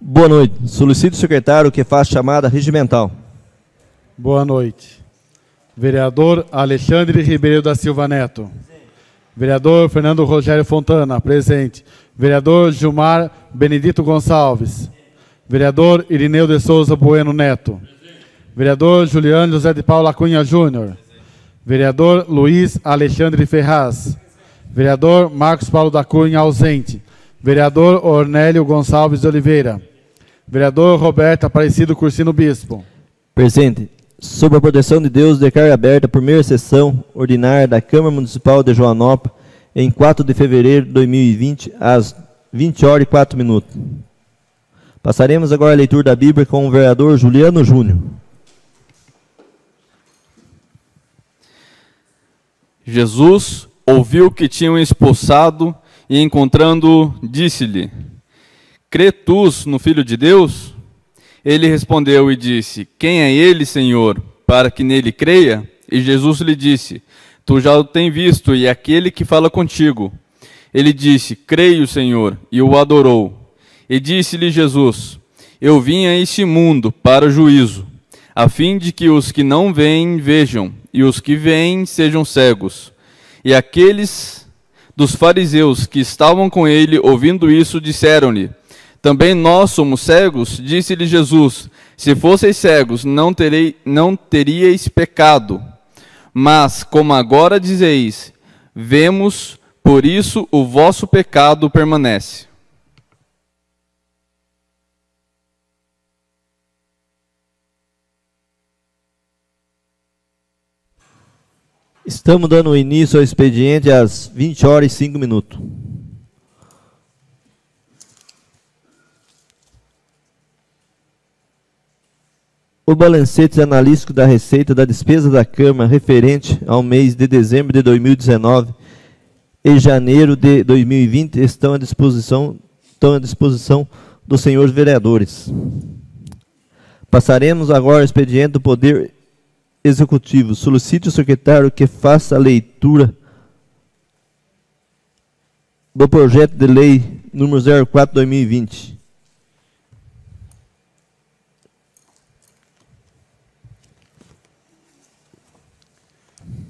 Boa noite. Solicito o secretário que faça chamada regimental. Boa noite. Vereador Alexandre Ribeiro da Silva Neto. Vereador Fernando Rogério Fontana, presente. Vereador Gilmar Benedito Gonçalves. Vereador Irineu de Souza Bueno Neto. Vereador Juliano José de Paula Cunha Júnior. Vereador Luiz Alexandre Ferraz. Vereador Marcos Paulo da Cunha, ausente. Vereador Ornélio Gonçalves de Oliveira. Vereador Roberto Aparecido Cursino Bispo. Presente. Sob a proteção de Deus, declaro aberta a primeira sessão ordinária da Câmara Municipal de Joanópolis, em 4 de fevereiro de 2020, às 20h04. Passaremos agora a leitura da Bíblia com o vereador Juliano Júnior. Jesus ouviu que tinham expulsado e, encontrando-o, disse-lhe: crê tu no Filho de Deus? Ele respondeu e disse: quem é ele, Senhor, para que nele creia? E Jesus lhe disse: tu já o tens visto, e é aquele que fala contigo. Ele disse: creio, Senhor, e o adorou. E disse-lhe Jesus: eu vim a este mundo para o juízo, a fim de que os que não veem vejam, e os que veem sejam cegos. E aqueles dos fariseus que estavam com ele, ouvindo isso, disseram-lhe: também nós somos cegos? Disse-lhe Jesus: se fosseis cegos, não teríeis pecado. Mas, como agora dizeis, vemos, por isso o vosso pecado permanece. Estamos dando início ao expediente às 20h05. O balancete analítico da receita da despesa da Câmara referente ao mês de dezembro de 2019 e janeiro de 2020 estão à disposição dos senhores vereadores. Passaremos agora ao expediente do Poder Executivo. Solicite o secretário que faça a leitura do projeto de lei número 04/2020.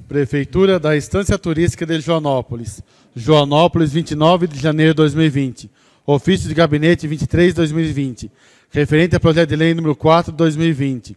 Prefeitura da Estância Turística de Joanópolis. Joanópolis, 29 de janeiro de 2020. Ofício de Gabinete 23/2020. Referente ao projeto de lei número 4/2020.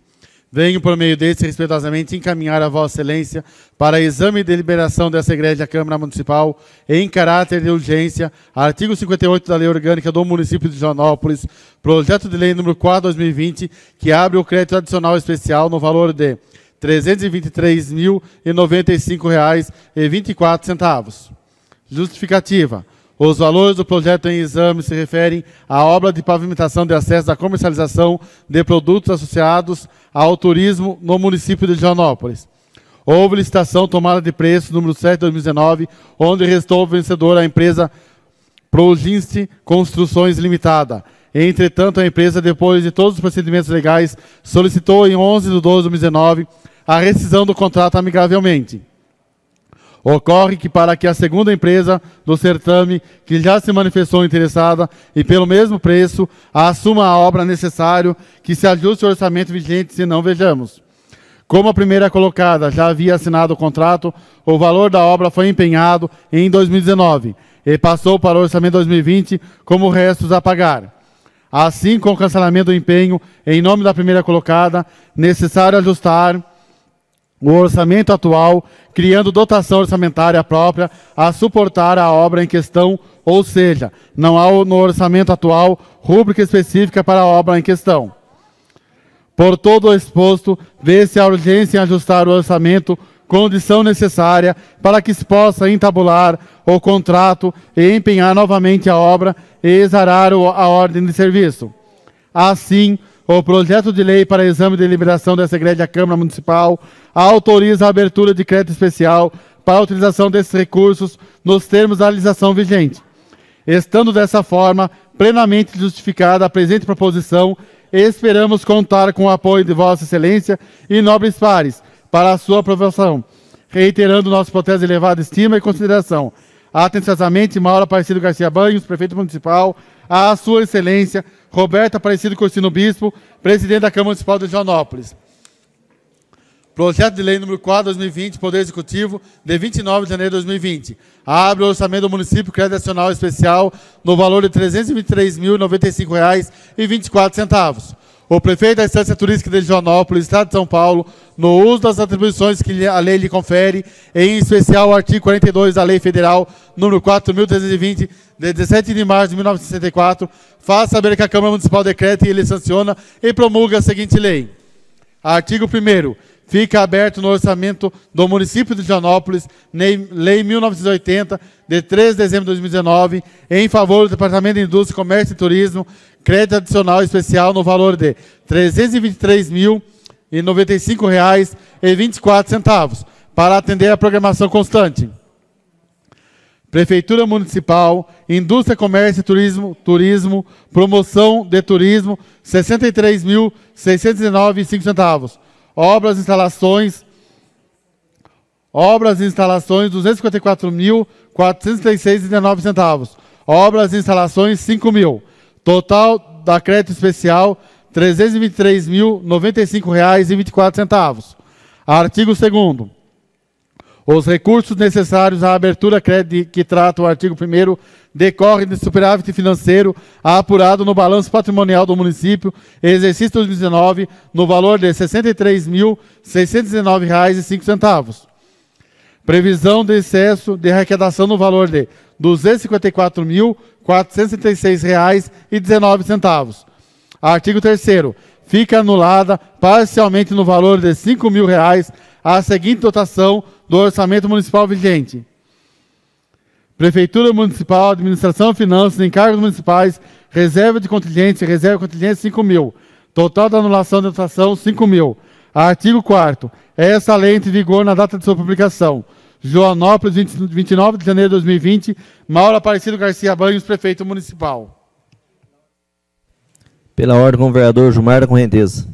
Venho, por meio deste, respeitosamente encaminhar a Vossa Excelência para exame e deliberação dessa Igreja Câmara Municipal em caráter de urgência, artigo 58 da Lei Orgânica do Município de Joanópolis, projeto de lei número 4/2020, que abre o crédito adicional especial no valor de R$ 323.095,24. Justificativa. Os valores do projeto em exame se referem à obra de pavimentação de acesso à comercialização de produtos associados ao turismo no município de Joanópolis. Houve licitação tomada de preço número 7/2019, onde restou vencedora a empresa Proginst Construções Limitada. Entretanto, a empresa, depois de todos os procedimentos legais, solicitou em 11/12/2019 a rescisão do contrato amigavelmente. Ocorre que, para que a segunda empresa do certame, que já se manifestou interessada e pelo mesmo preço, assuma a obra, necessário que se ajuste o orçamento vigente, se não vejamos. Como a primeira colocada já havia assinado o contrato, o valor da obra foi empenhado em 2019 e passou para o orçamento 2020 como restos a pagar. Assim, com o cancelamento do empenho em nome da primeira colocada, necessário ajustar o orçamento atual, criando dotação orçamentária própria a suportar a obra em questão, ou seja, não há no orçamento atual rúbrica específica para a obra em questão. Por todo o exposto, vê-se a urgência em ajustar o orçamento, condição necessária para que se possa entabular o contrato e empenhar novamente a obra e exarar a ordem de serviço. Assim, o projeto de lei para exame e deliberação dessa Igreja Câmara Municipal autoriza a abertura de crédito especial para a utilização desses recursos nos termos da legislação vigente. Estando dessa forma plenamente justificada a presente proposição, esperamos contar com o apoio de Vossa Excelência e nobres pares para a sua aprovação, reiterando nosso protesto de elevada estima e consideração. Atenciosamente, Mauro Aparecido Garcia Banhos, Prefeito Municipal, a Sua Excelência, Roberto Aparecido Corsino Bispo, presidente da Câmara Municipal de Joanópolis. Projeto de Lei número 4/2020, Poder Executivo, de 29 de janeiro de 2020. Abre o orçamento do município crédito adicional especial no valor de R$ 323.095,24. O prefeito da Instância Turística de Joanópolis, Estado de São Paulo, no uso das atribuições que a lei lhe confere, em especial o artigo 42 da Lei Federal número 4.320, de 17 de março de 1964, faz saber que a Câmara Municipal decreta e ele sanciona e promulga a seguinte lei. Artigo 1º. Fica aberto no orçamento do município de Joanópolis, Lei 1980, de 3 de dezembro de 2019, em favor do Departamento de Indústria, Comércio e Turismo, crédito adicional especial no valor de R$ 323.095,24, para atender a programação constante. Prefeitura Municipal, Indústria, Comércio e Turismo, Promoção de Turismo, R$ 63.619,05. Obras e instalações, R$ 254.436,19. Obras e instalações, R$ 5.000. Total da crédito especial, R$ 323.095,24. Artigo 2º. Os recursos necessários à abertura crédito que trata o artigo 1º decorrem de superávit financeiro apurado no balanço patrimonial do município, exercício 2019, no valor de R$ 63.619,05. Previsão de excesso de arrecadação no valor de R$ 254.466,19. Artigo 3º. Fica anulada parcialmente no valor de R$ 5.000 a seguinte dotação do orçamento municipal vigente. Prefeitura Municipal, Administração, Finanças, Encargos Municipais, Reserva de Contingentes, Reserva de Contingentes, R$ 5.000. Total da anulação da dotação, R$ 5.000. Artigo 4º. Essa lei entra em vigor na data de sua publicação. Joanópolis, 29 de janeiro de 2020. Mauro Aparecido Garcia Banhos, Prefeito Municipal. Pela ordem, com o vereador Gilmar da Correnteza.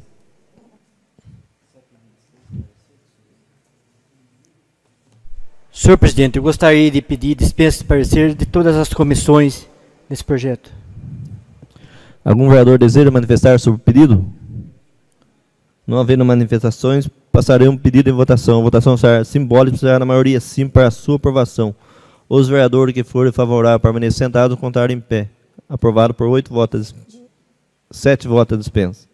Senhor presidente, eu gostaria de pedir dispensa de parecer de todas as comissões nesse projeto. Algum vereador deseja manifestar sobre o pedido? Não havendo manifestações, passarei um pedido em votação. A votação será simbólica e será na maioria sim para a sua aprovação. Os vereadores que forem favoráveis permanecer sentados contarem em pé. Aprovado por 8 votos, 7 votos de dispensa.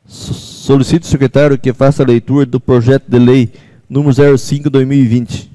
Solicito ao secretário que faça a leitura do projeto de lei número 05/2020.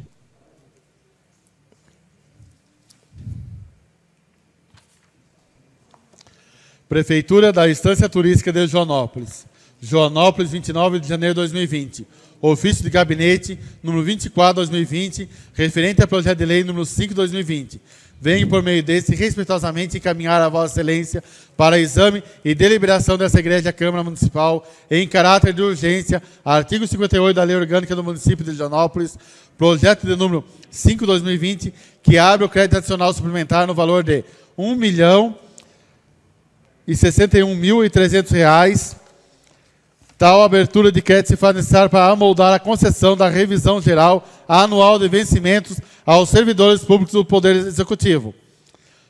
Prefeitura da Instância Turística de Joanópolis. Joanópolis, 29 de janeiro de 2020. Ofício de Gabinete, número 24/2020, referente ao projeto de lei número 5/2020. Venho, por meio deste, respeitosamente encaminhar a Vossa Excelência para exame e deliberação dessa Igreja Câmara Municipal em caráter de urgência, artigo 58 da Lei Orgânica do Município de Joanópolis, projeto de número 5/2020, que abre o crédito adicional suplementar no valor de R$ 1.061.300. Tal abertura de crédito se faz necessária para amoldar a concessão da revisão geral anual de vencimentos aos servidores públicos do Poder Executivo.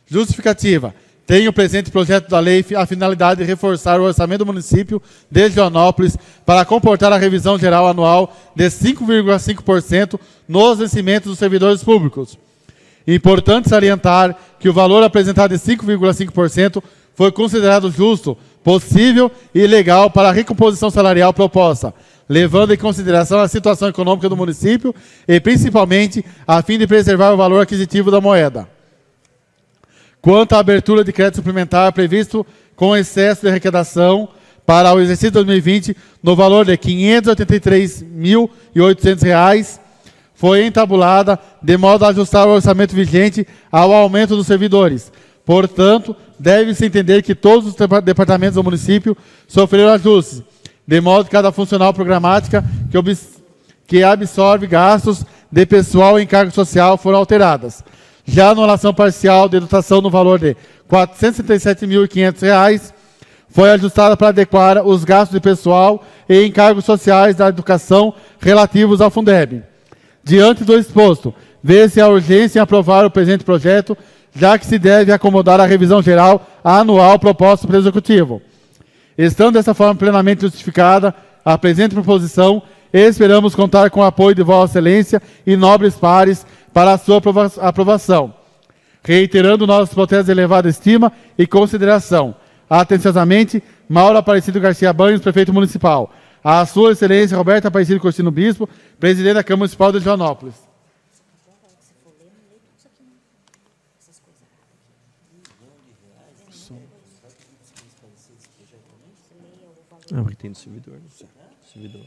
Justificativa. Tem o presente projeto da lei a finalidade de reforçar o orçamento do município de Joanópolis para comportar a revisão geral anual de 5,5% nos vencimentos dos servidores públicos. Importante salientar que o valor apresentado de 5,5% foi considerado justo, possível e legal para a recomposição salarial proposta, levando em consideração a situação econômica do município e, principalmente, a fim de preservar o valor aquisitivo da moeda. Quanto à abertura de crédito suplementar previsto com excesso de arrecadação para o exercício 2020, no valor de R$ 583.800, foi entabulada de modo a ajustar o orçamento vigente ao aumento dos servidores. Portanto, deve-se entender que todos os departamentos do município sofreram ajustes, de modo que cada funcional programática que absorve gastos de pessoal e encargo social foram alteradas. Já a anulação parcial de dotação no valor de R$ 467.500 foi ajustada para adequar os gastos de pessoal e encargos sociais da educação relativos ao Fundeb. Diante do exposto, vê-se a urgência em aprovar o presente projeto, já que se deve acomodar à revisão geral anual proposta pelo Executivo. Estando dessa forma plenamente justificada a presente proposição, esperamos contar com o apoio de Vossa Excelência e nobres pares para a sua aprovação. Reiterando nossos protestos de elevada estima e consideração. Atenciosamente, Mauro Aparecido Garcia Banhos, Prefeito Municipal. A Sua Excelência Roberto Aparecido Corsino Bispo, Presidente da Câmara Municipal de Joanópolis. Ah, porque tem do servidor. Servidor.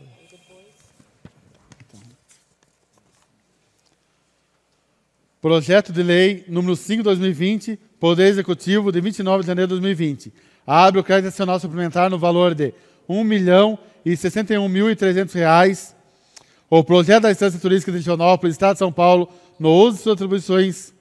Projeto de Lei número 5/2020, Poder Executivo, de 29 de janeiro de 2020. Abre o crédito adicional suplementar no valor de R$ 1.061.300. O projeto da Instância Turística de Joanópolis, Estado de São Paulo, no uso de suas atribuições...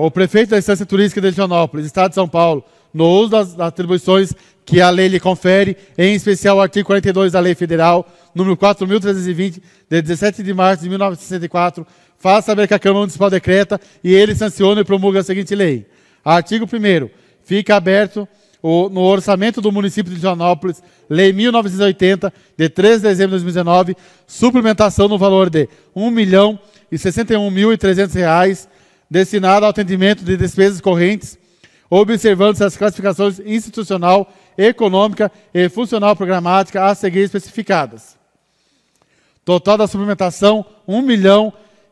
o prefeito da Instância Turística de Joanópolis, Estado de São Paulo, no uso das atribuições que a lei lhe confere, em especial o artigo 42 da Lei Federal, número 4.320, de 17 de março de 1964, faz saber que a Câmara Municipal decreta e ele sanciona e promulga a seguinte lei. Artigo 1º. Fica aberto no orçamento do município de Joanópolis, Lei 1980, de 3 de dezembro de 2019, suplementação no valor de R$ 1.061.300, destinado ao atendimento de despesas correntes, observando-se as classificações institucional, econômica e funcional programática a seguir especificadas. Total da suplementação, R$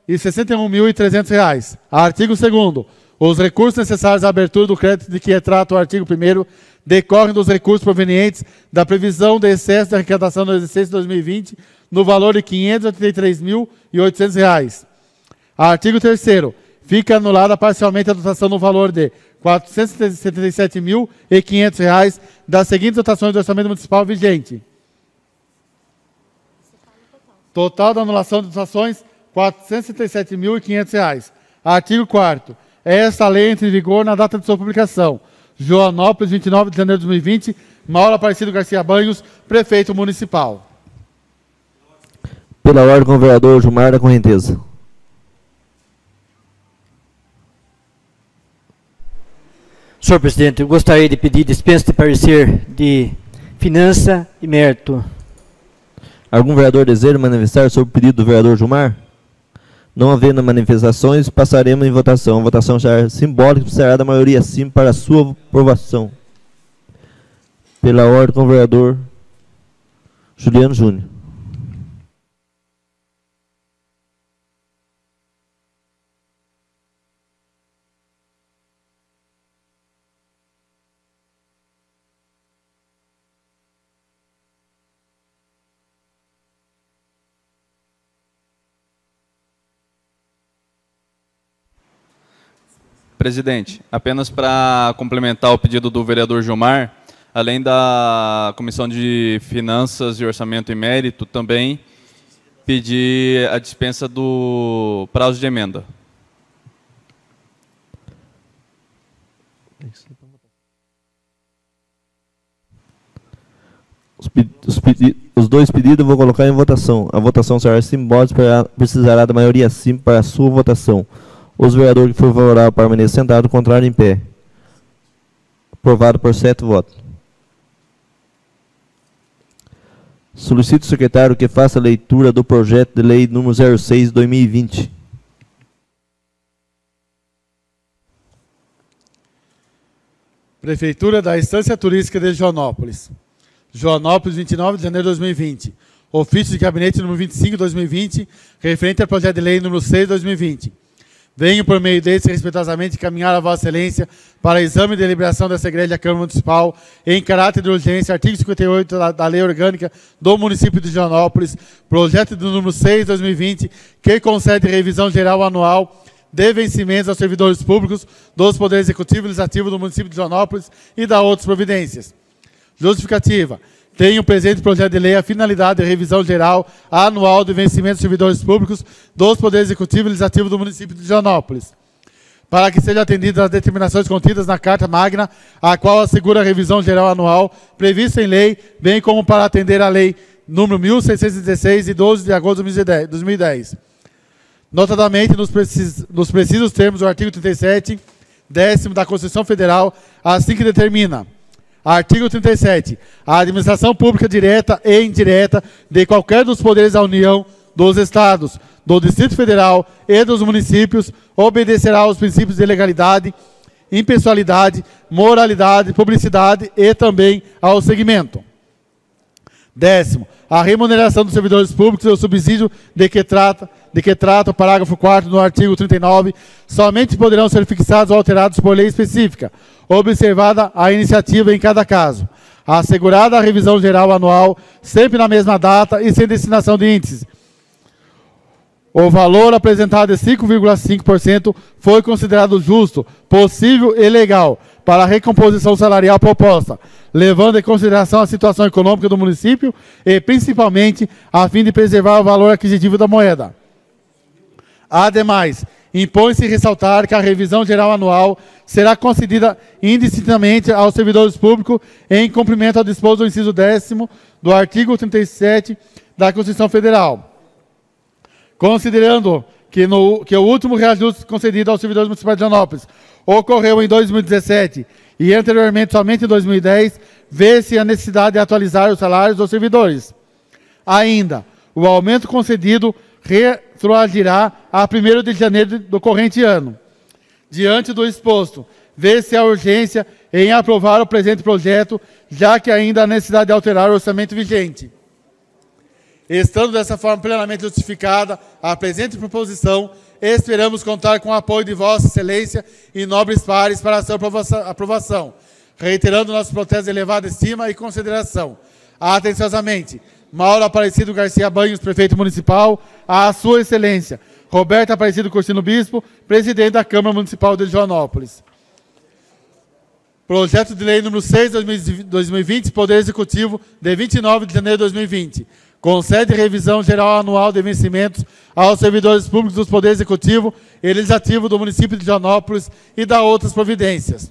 1.061.300. Artigo 2º. Os recursos necessários à abertura do crédito de que trata o artigo 1º decorrem dos recursos provenientes da previsão de excesso de arrecadação do exercício de 2020 no valor de R$ 583.800. Artigo 3º. Fica anulada parcialmente a dotação no valor de R$ 477.500 das seguintes dotações do orçamento municipal vigente. Total da anulação de dotações, R$ 477.500. Artigo 4º. Esta lei entra em vigor na data de sua publicação. Joanópolis, 29 de janeiro de 2020. Mauro Aparecido Garcia Banhos, Prefeito Municipal. Pela ordem, com o vereador Gilmar da Correnteza. Senhor presidente, eu gostaria de pedir dispensa de parecer de finança e mérito. Algum vereador deseja manifestar sobre o pedido do vereador Gilmar? Não havendo manifestações, passaremos em votação. A votação será simbólica e será da maioria sim para a sua aprovação. Pela ordem, com o vereador Juliano Júnior. Presidente, apenas para complementar o pedido do vereador Gilmar, além da Comissão de Finanças e Orçamento e Mérito, também pedir a dispensa do prazo de emenda. Os dois pedidos eu vou colocar em votação. A votação será simbólica, precisará da maioria sim para a sua votação. Os vereadores que for favorável permaneçam sentados, o contrário em pé. Aprovado por 7 votos. Solicito ao secretário que faça a leitura do projeto de lei número 06/2020. Prefeitura da Instância Turística de Joanópolis. Joanópolis, 29 de janeiro de 2020. Ofício de Gabinete número 25/2020, referente ao projeto de lei número 6/2020. Venho, por meio desse, respeitosamente encaminhar a Vossa Excelência para exame e deliberação dessa grande Câmara Municipal, em caráter de urgência, artigo 58 da Lei Orgânica do município de Joanópolis, projeto do número 6/2020, que concede revisão geral anual de vencimentos aos servidores públicos dos Poderes Executivo e Legislativo do município de Joanópolis e da outras providências. Justificativa. Tem o presente projeto de lei a finalidade de revisão geral anual de vencimento de servidores públicos dos Poderes Executivo e Legislativo do município de Joanópolis, para que sejam atendidas as determinações contidas na Carta Magna, a qual assegura a revisão geral anual prevista em lei, bem como para atender a lei número 1616, de 12 de agosto de 2010. notadamente nos precisos termos do artigo 37, 10º da Constituição Federal, assim que determina. Artigo 37. A administração pública direta e indireta de qualquer dos poderes da União, dos Estados, do Distrito Federal e dos municípios obedecerá aos princípios de legalidade, impessoalidade, moralidade, publicidade e também ao segmento. 10º. A remuneração dos servidores públicos e o subsídio de que trata o parágrafo 4º no artigo 39 somente poderão ser fixados ou alterados por lei específica, observada a iniciativa em cada caso. Assegurada a revisão geral anual, sempre na mesma data e sem destinação de índices. O valor apresentado de 5,5% foi considerado justo, possível e legal para a recomposição salarial proposta, levando em consideração a situação econômica do município e, principalmente, a fim de preservar o valor aquisitivo da moeda. Ademais, impõe-se ressaltar que a revisão geral anual será concedida indistintamente aos servidores públicos em cumprimento ao disposto do inciso 10º do artigo 37 da Constituição Federal. Considerando que o último reajuste concedido aos servidores municipais de Joanópolis ocorreu em 2017 e anteriormente somente em 2010, vê-se a necessidade de atualizar os salários dos servidores. Ainda, o aumento concedido retroagirá a 1º de janeiro do corrente ano. Diante do exposto, vê-se a urgência em aprovar o presente projeto, já que ainda há necessidade de alterar o orçamento vigente. Estando dessa forma plenamente justificada a presente proposição, esperamos contar com o apoio de Vossa Excelência e nobres pares para a sua aprovação, reiterando nosso protesto de elevada estima e consideração. Atenciosamente, Mauro Aparecido Garcia Banhos, Prefeito Municipal, a Sua Excelência, Roberto Aparecido Cursino Bispo, Presidente da Câmara Municipal de Joanópolis. Projeto de Lei número 6, 2020, Poder Executivo, de 29 de janeiro de 2020. Concede revisão geral anual de vencimentos aos servidores públicos dos Poderes Executivo e Legislativo do município de Joanópolis e da outras providências.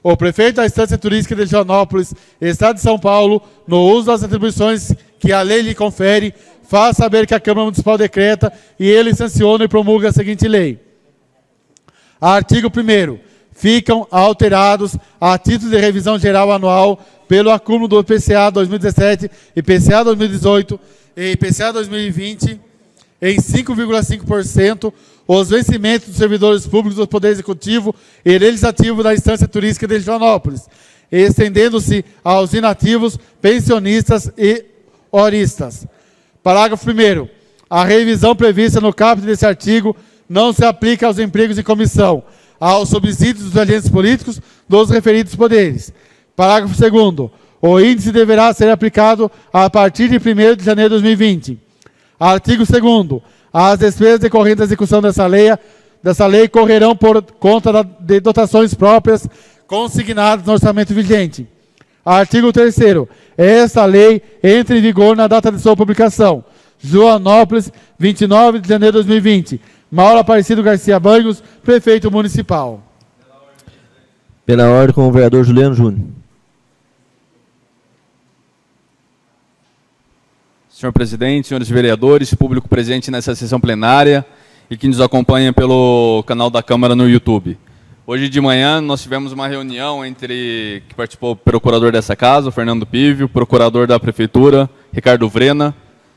O prefeito da Estância Turística de Joanópolis, Estado de São Paulo, no uso das atribuições que a lei lhe confere, faz saber que a Câmara Municipal decreta e ele sanciona e promulga a seguinte lei. Artigo 1º. Ficam alterados a título de revisão geral anual pelo acúmulo do IPCA 2017, IPCA 2018 e IPCA 2020 em 5,5% os vencimentos dos servidores públicos do Poder Executivo e Legislativo da Instância Turística de Joanópolis, estendendo-se aos inativos, pensionistas e horistas. Parágrafo 1º. A revisão prevista no caput desse artigo não se aplica aos empregos em comissão, aos subsídios dos agentes políticos dos referidos poderes. Parágrafo 2º. O índice deverá ser aplicado a partir de 1º de janeiro de 2020. Artigo 2º. As despesas decorrentes da execução dessa lei correrão por conta de dotações próprias consignadas no orçamento vigente. Artigo 3º. Esta lei entra em vigor na data de sua publicação. Joanópolis, 29 de janeiro de 2020. Mauro Aparecido Garcia Banhos, Prefeito Municipal. Pela ordem, com o vereador Juliano Júnior. Senhor presidente, senhores vereadores, público presente nessa sessão plenária e que nos acompanha pelo canal da Câmara no YouTube. Hoje de manhã nós tivemos uma reunião que participou o procurador dessa casa, o Fernando Pívio, o procurador da Prefeitura, Ricardo Vrena,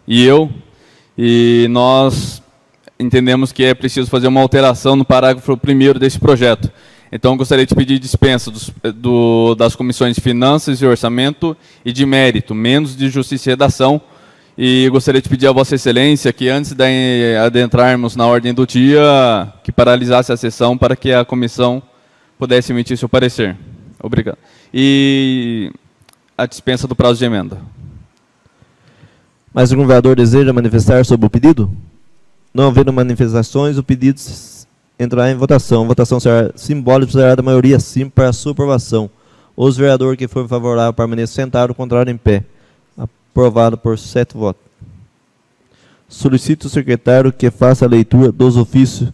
e eu, e nós entendemos que é preciso fazer uma alteração no parágrafo 1º desse projeto. Então, gostaria de pedir dispensa das comissões de Finanças e Orçamento e de Mérito, menos de Justiça e Redação. E gostaria de pedir a Vossa Excelência que, antes de adentrarmos na ordem do dia, que paralisasse a sessão para que a comissão pudesse emitir seu parecer. Obrigado. E a dispensa do prazo de emenda. Mais algum vereador deseja manifestar sobre o pedido? Não havendo manifestações, o pedido entrará em votação. A votação será simbólica, será da maioria sim para a sua aprovação. Os vereadores que forem favoráveis permaneçam sentados, o contrário em pé. Aprovado por 7 votos. Solicito o secretário que faça a leitura dos ofícios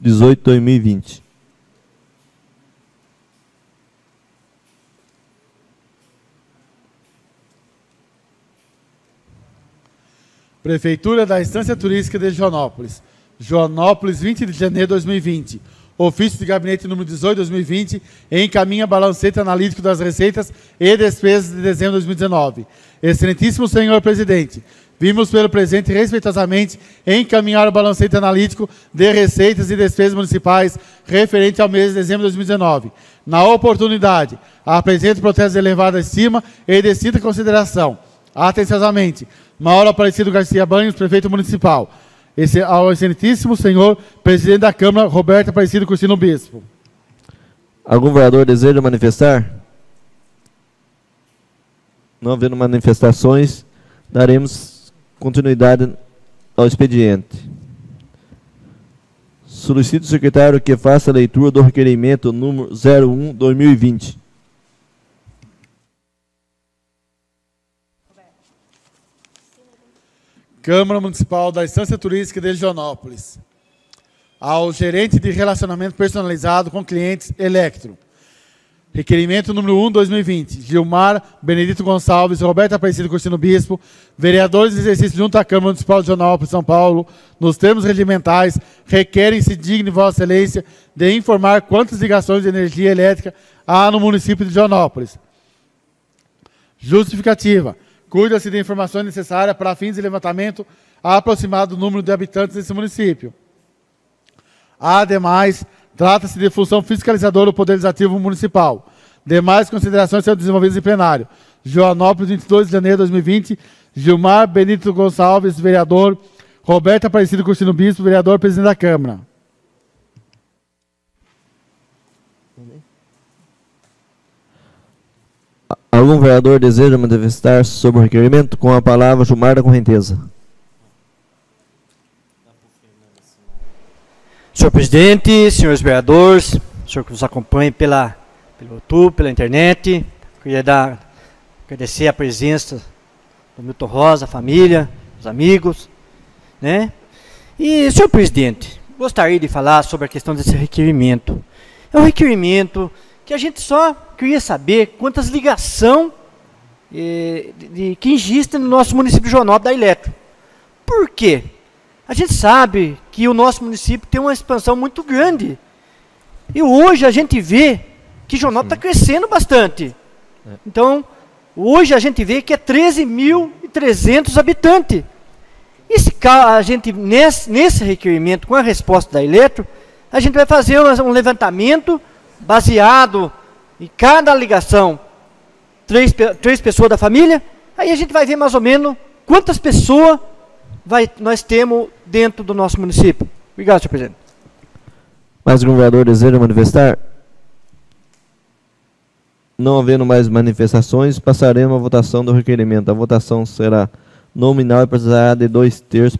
18/2020. Prefeitura da Estância Turística de Joanópolis. Joanópolis, 20 de janeiro de 2020. Ofício de gabinete número 18 de 2020, encaminha balancete analítico das receitas e despesas de dezembro de 2019. Excelentíssimo senhor presidente, vimos pelo presente respeitosamente encaminhar o balancete analítico de receitas e despesas municipais referente ao mês de dezembro de 2019. Na oportunidade, apresento protesto de elevada estima e de cita consideração. Atenciosamente, Mauro Aparecido Garcia Banhos, prefeito municipal. Ao excelentíssimo senhor presidente da Câmara, Roberto Aparecido Cursino Bispo. Algum vereador deseja manifestar? Não havendo manifestações, daremos continuidade ao expediente. Solicito o secretário que faça a leitura do requerimento número 01/2020. Câmara Municipal da Estância Turística de Joanópolis. Ao gerente de relacionamento personalizado com clientes Electro. Requerimento número 1/2020. Gilmar Benedito Gonçalves, Roberto Aparecido Cursino Bispo, vereadores de exercício junto à Câmara Municipal de Joanópolis, São Paulo, nos termos regimentais, requerem-se digne Vossa Excelência de informar quantas ligações de energia elétrica há no município de Joanópolis. Justificativa. Cuida-se de informações necessárias para fins de levantamento aproximado do número de habitantes desse município. Ademais, trata-se de função fiscalizadora do Poder Legislativo Municipal. Demais considerações serão desenvolvidas em plenário. Joanópolis, 22 de janeiro de 2020. Gilmar Benito Gonçalves, vereador. Roberto Aparecido Cursino Bispo, vereador, presidente da Câmara. Algum vereador deseja manifestar sobre o requerimento? Com a palavra, Gilmar da Correnteza. Senhor presidente, senhores vereadores, senhor que nos acompanha pelo YouTube, pela internet, queria agradecer a presença do Milton Rosa, a família, os amigos, né? E, senhor presidente, gostaria de falar sobre a questão desse requerimento. É um requerimento que a gente só queria saber quantas ligações que existem no nosso município de Joanópolis da Eletro. Por quê? A gente sabe que o nosso município tem uma expansão muito grande. E hoje a gente vê que Joanópolis está crescendo bastante. Então, hoje a gente vê que é 13.300 habitantes. A gente, nesse requerimento, com a resposta da Eletro, a gente vai fazer um levantamento baseado em cada ligação, três pessoas da família, aí a gente vai ver mais ou menos quantas pessoas nós temos dentro do nosso município. Obrigado, senhor presidente. Mais algum vereador deseja manifestar? Não havendo mais manifestações, passaremos à votação do requerimento. A votação será nominal e precisará de 2/3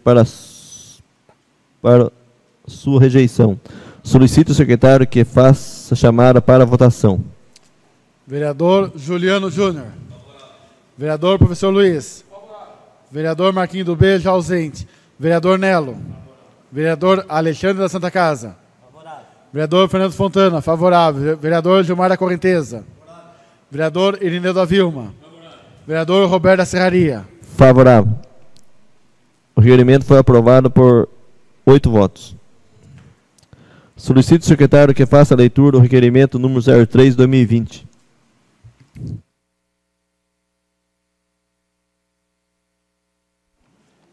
para sua rejeição. Solicito o secretário que faça a chamada para a votação. Vereador Juliano Júnior. Vereador Professor Luiz. Vereador Marquinhos do B, já ausente. Vereador Nelo. Vereador Alexandre da Santa Casa. Favorável. Vereador Fernando Fontana, favorável. Vereador Gilmar da Correnteza. Favorável. Vereador Irineu da Vilma. Favorável. Vereador Roberto da Serraria. Favorável. O requerimento foi aprovado por 8 votos. Solicito o secretário que faça a leitura do requerimento número 03/2020.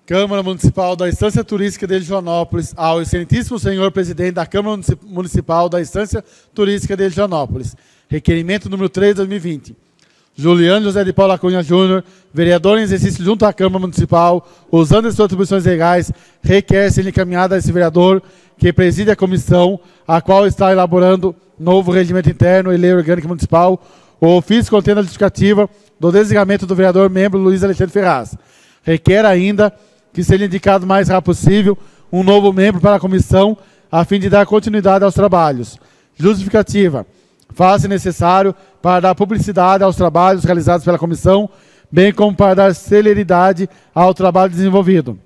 Câmara Municipal da Estância Turística de Joanópolis, ao excelentíssimo senhor presidente da Câmara Municipal da Estância Turística de Joanópolis. Requerimento número 3/2020. Juliano José de Paula Cunha Júnior, vereador em exercício junto à Câmara Municipal, usando as suas atribuições legais, requer ser encaminhada a esse vereador que preside a comissão, a qual está elaborando novo regimento interno e lei orgânica municipal, o ofício contendo a justificativa do desligamento do vereador membro Luiz Alexandre Ferraz. Requer ainda que seja indicado o mais rápido possível um novo membro para a comissão, a fim de dar continuidade aos trabalhos. Justificativa. Faz-se necessário para dar publicidade aos trabalhos realizados pela comissão, bem como para dar celeridade ao trabalho desenvolvido.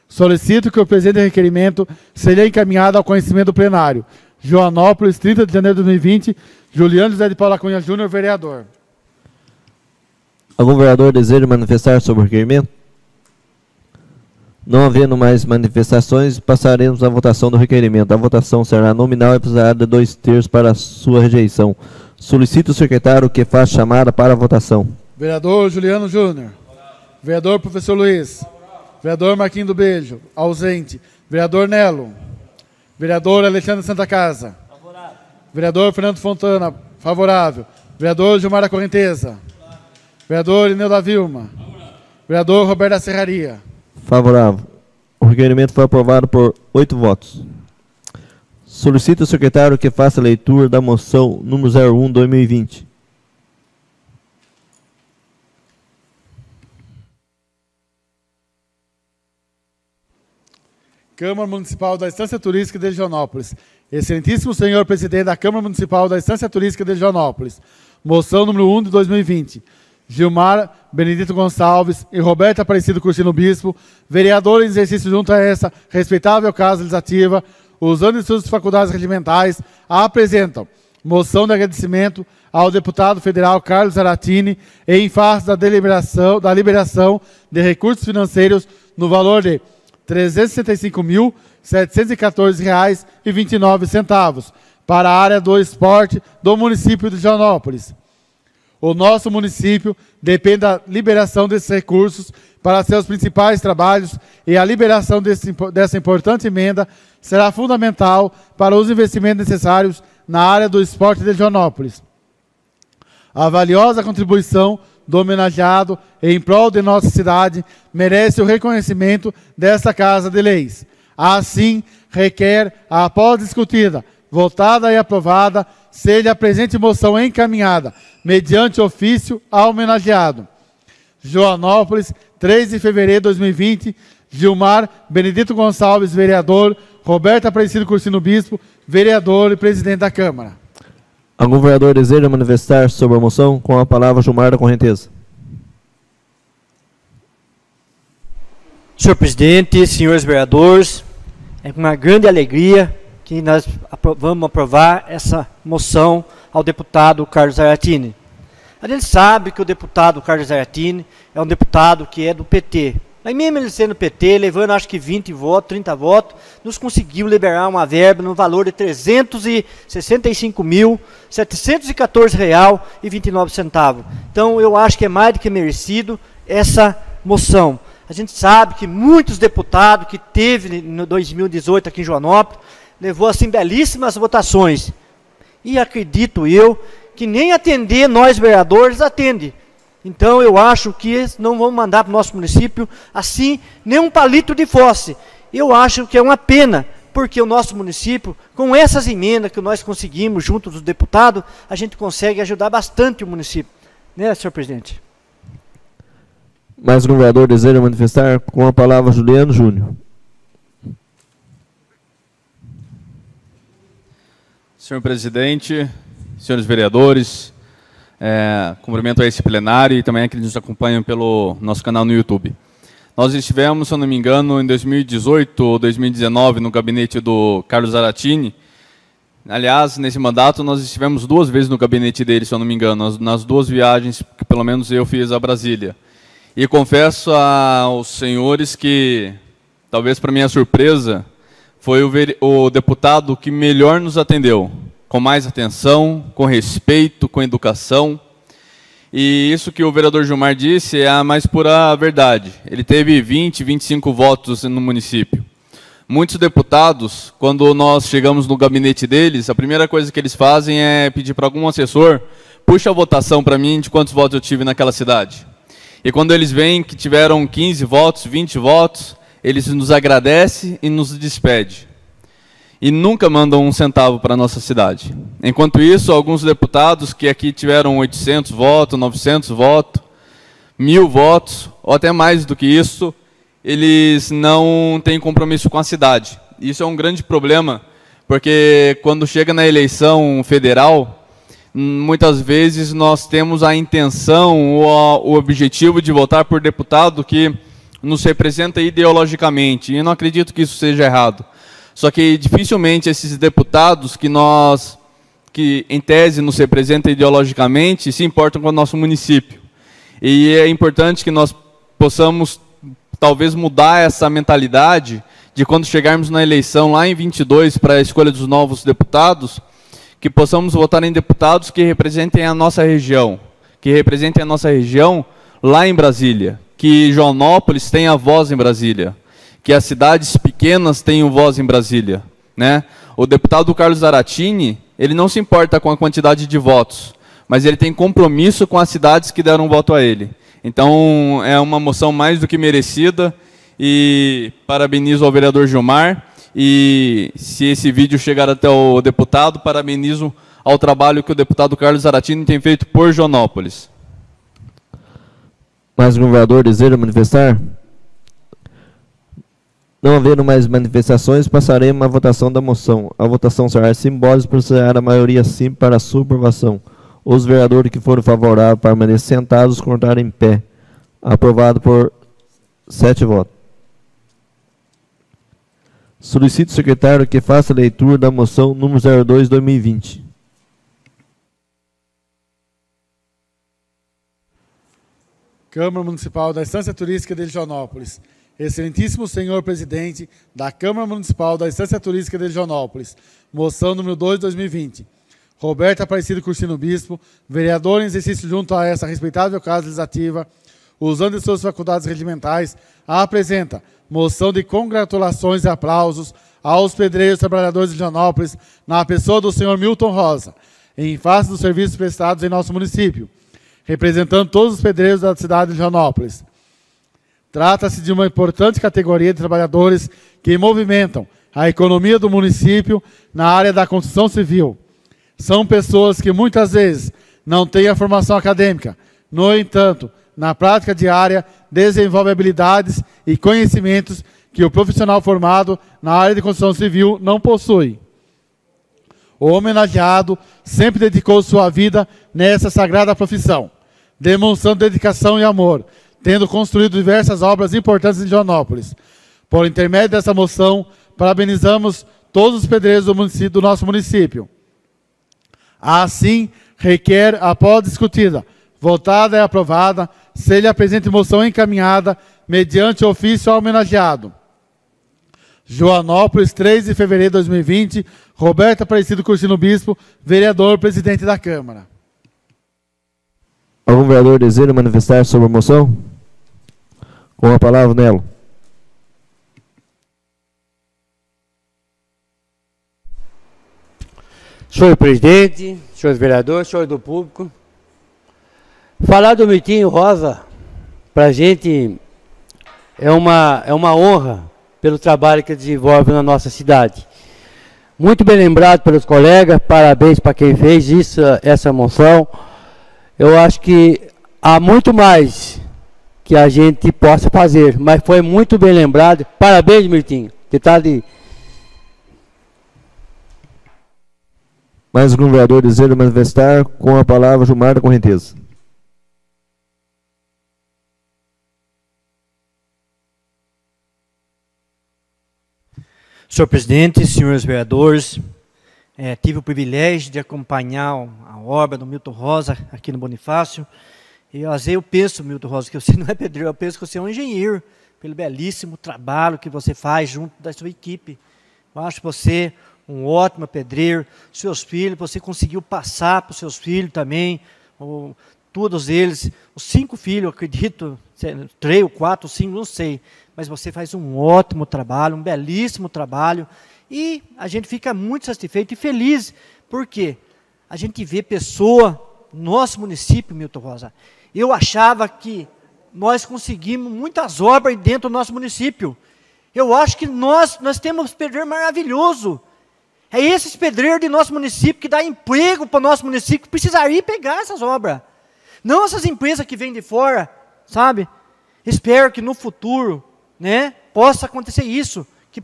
Solicito que o presente requerimento seja encaminhado ao conhecimento do plenário. Joanópolis, 30 de janeiro de 2020, Juliano José de Paula Cunha Júnior, vereador. Algum vereador deseja manifestar sobre o requerimento? Não havendo mais manifestações, passaremos à votação do requerimento. A votação será nominal e precisará de 2/3 para sua rejeição. Solicito o secretário que faça chamada para a votação. Vereador Juliano Júnior. Vereador Professor Luiz. Vereador Marquinhos do Beijo, ausente. Vereador Nelo. Vereador Alexandre Santa Casa. Favorável. Vereador Fernando Fontana, favorável. Vereador Gilmar da Correnteza. Vereador Ineu da Vilma. Vereador Roberto da Serraria. Favorável. O requerimento foi aprovado por 8 votos. Solicito ao secretário que faça a leitura da moção número 01/2020. Câmara Municipal da Estância Turística de Joanópolis. Excelentíssimo senhor presidente da Câmara Municipal da Estância Turística de Joanópolis. Moção número 1/2020. Gilmar Benedito Gonçalves e Roberto Aparecido Cursino Bispo, vereador em exercício junto a essa respeitável Casa Legislativa, usando de suas faculdades regimentais, apresentam moção de agradecimento ao deputado federal Carlos Zaratini em face da liberação de recursos financeiros no valor de R$ 365.714,29 para a área do esporte do município de Joanópolis. O nosso município depende da liberação desses recursos para seus principais trabalhos e a liberação dessa importante emenda será fundamental para os investimentos necessários na área do esporte de Joanópolis. A valiosa contribuição do homenageado em prol de nossa cidade merece o reconhecimento desta Casa de Leis. Assim, requer, após discutida, votada e aprovada, seja a presente moção encaminhada, mediante ofício ao homenageado. Joanópolis, 3 de fevereiro de 2020, Gilmar Benedito Gonçalves, vereador, Roberto Aparecido Cursino Bispo, vereador e presidente da Câmara. Algum vereador deseja manifestar sobre a moção? Com a palavra, Gilmar da Correnteza. Senhor presidente, senhores vereadores, é com uma grande alegria que nós vamos aprovar essa moção ao deputado Carlos Zaratini. A gente sabe que o deputado Carlos Zaratini é um deputado que é do PT. Mas mesmo ele sendo PT, levando acho que 20 votos, 30 votos, nos conseguiu liberar uma verba no valor de R$ 365.714,29. Então eu acho que é mais do que merecido essa moção. A gente sabe que muitos deputados que teve no 2018 aqui em Joanópolis, levou assim belíssimas votações. E acredito eu que nem atender nós vereadores atende. Então eu acho que não vamos mandar para o nosso município assim nem um palito de fosse. Eu acho que é uma pena, porque o nosso município, com essas emendas que nós conseguimos junto dos deputados, a gente consegue ajudar bastante o município. Né, senhor presidente? Mais um vereador deseja manifestar? Com a palavra, Juliano Júnior. Senhor presidente, senhores vereadores, cumprimento a esse plenário e também a quienes nos acompanham pelo nosso canal no YouTube. Nós estivemos, se eu não me engano, em 2018 ou 2019 no gabinete do Carlos Zaratini. Aliás, nesse mandato nós estivemos 2 vezes no gabinete dele, se eu não me engano, nas 2 viagens que pelo menos eu fiz a Brasília. E confesso aos senhores que, talvez para minha surpresa, foi o deputado que melhor nos atendeu, com mais atenção, com respeito, com educação. E isso que o vereador Gilmar disse é a mais pura verdade. Ele teve 20, 25 votos no município. Muitos deputados, quando nós chegamos no gabinete deles, a primeira coisa que eles fazem é pedir para algum assessor, puxa a votação para mim de quantos votos eu tive naquela cidade. E quando eles veem que tiveram 15 votos, 20 votos, eles nos agradecem e nos despedem. E nunca mandam um centavo para a nossa cidade. Enquanto isso, alguns deputados que aqui tiveram 800 votos, 900 votos, 1000 votos, ou até mais do que isso, eles não têm compromisso com a cidade. Isso é um grande problema, porque quando chega na eleição federal, muitas vezes nós temos a intenção ou o objetivo de votar por deputado que nos representa ideologicamente, e eu não acredito que isso seja errado. Só que dificilmente esses deputados que em tese nos representam ideologicamente se importam com o nosso município. E é importante que nós possamos talvez mudar essa mentalidade de quando chegarmos na eleição lá em 22 para a escolha dos novos deputados, que possamos votar em deputados que representem a nossa região, lá em Brasília, que Joanópolis tenha voz em Brasília, que as cidades pequenas tenham voz em Brasília, né? O deputado Carlos Zaratini, ele não se importa com a quantidade de votos, mas ele tem compromisso com as cidades que deram voto a ele. Então, é uma moção mais do que merecida, e parabenizo ao vereador Gilmar, e se esse vídeo chegar até o deputado, parabenizo ao trabalho que o deputado Carlos Zaratini tem feito por Joanópolis. Mais algum vereador deseja manifestar? Não havendo mais manifestações, passaremos à votação da moção. A votação será simbólica, procederá a maioria sim para a sua aprovação. Os vereadores que forem favoráveis permaneçam sentados, cortarem em pé. Aprovado por 7 votos. Solicito ao secretário que faça a leitura da moção número 02/2020. Câmara Municipal da Estância Turística de Joanópolis. Excelentíssimo senhor presidente da Câmara Municipal da Estância Turística de Joanópolis. Moção número 2/2020. Roberto Aparecido Cursino Bispo, vereador em exercício junto a essa respeitável Casa Legislativa, usando de suas faculdades regimentais, apresenta moção de congratulações e aplausos aos pedreiros trabalhadores de Joanópolis, na pessoa do senhor Milton Rosa, em face dos serviços prestados em nosso município, representando todos os pedreiros da cidade de Joanópolis. Trata-se de uma importante categoria de trabalhadores que movimentam a economia do município na área da construção civil. São pessoas que muitas vezes não têm a formação acadêmica. No entanto, na prática diária, desenvolvem habilidades e conhecimentos que o profissional formado na área de construção civil não possui. O homenageado sempre dedicou sua vida nessa sagrada profissão, demonstrando dedicação e amor, tendo construído diversas obras importantes em Joanópolis. Por intermédio dessa moção, parabenizamos todos os pedreiros do nosso município. Assim, requer, após discutida, votada e aprovada, se lhe apresente moção encaminhada mediante ofício ao homenageado. Joanópolis, 3 de fevereiro de 2020, Roberto Aparecido Cursino Bispo, vereador, presidente da Câmara. Algum vereador deseja manifestar sobre a moção? Com a palavra, Nelo. Senhor presidente, senhores vereadores, senhores do público, falar do Milton Rosa, para a gente, é uma honra pelo trabalho que desenvolve na nossa cidade. Muito bem lembrado pelos colegas, parabéns para quem fez isso, essa moção. Eu acho que há muito mais que a gente possa fazer, mas foi muito bem lembrado. Parabéns, Milton. Mais algum vereador deseja manifestar? Com a palavra, Gilmar da Correnteza. Senhor presidente, senhores vereadores, tive o privilégio de acompanhar a obra do Milton Rosa aqui no Bonifácio. E às vezes eu penso, Milton Rosa, que você não é pedreiro, eu penso que você é um engenheiro, pelo belíssimo trabalho que você faz junto da sua equipe. Eu acho você um ótimo pedreiro. Seus filhos, você conseguiu passar para os seus filhos também, todos eles, os 5 filhos, eu acredito, 3 ou 4, 5, não sei, mas você faz um ótimo trabalho, um belíssimo trabalho, e a gente fica muito satisfeito e feliz, porque a gente vê pessoa no nosso município, Milton Rosa. Eu achava que nós conseguimos muitas obras dentro do nosso município. Eu acho que nós temos pedreiro maravilhoso. É esses pedreiros de nosso município que dá emprego para o nosso município, que precisaria ir pegar essas obras. Não essas empresas que vêm de fora, sabe? Espero que no futuro, né, possa acontecer isso, que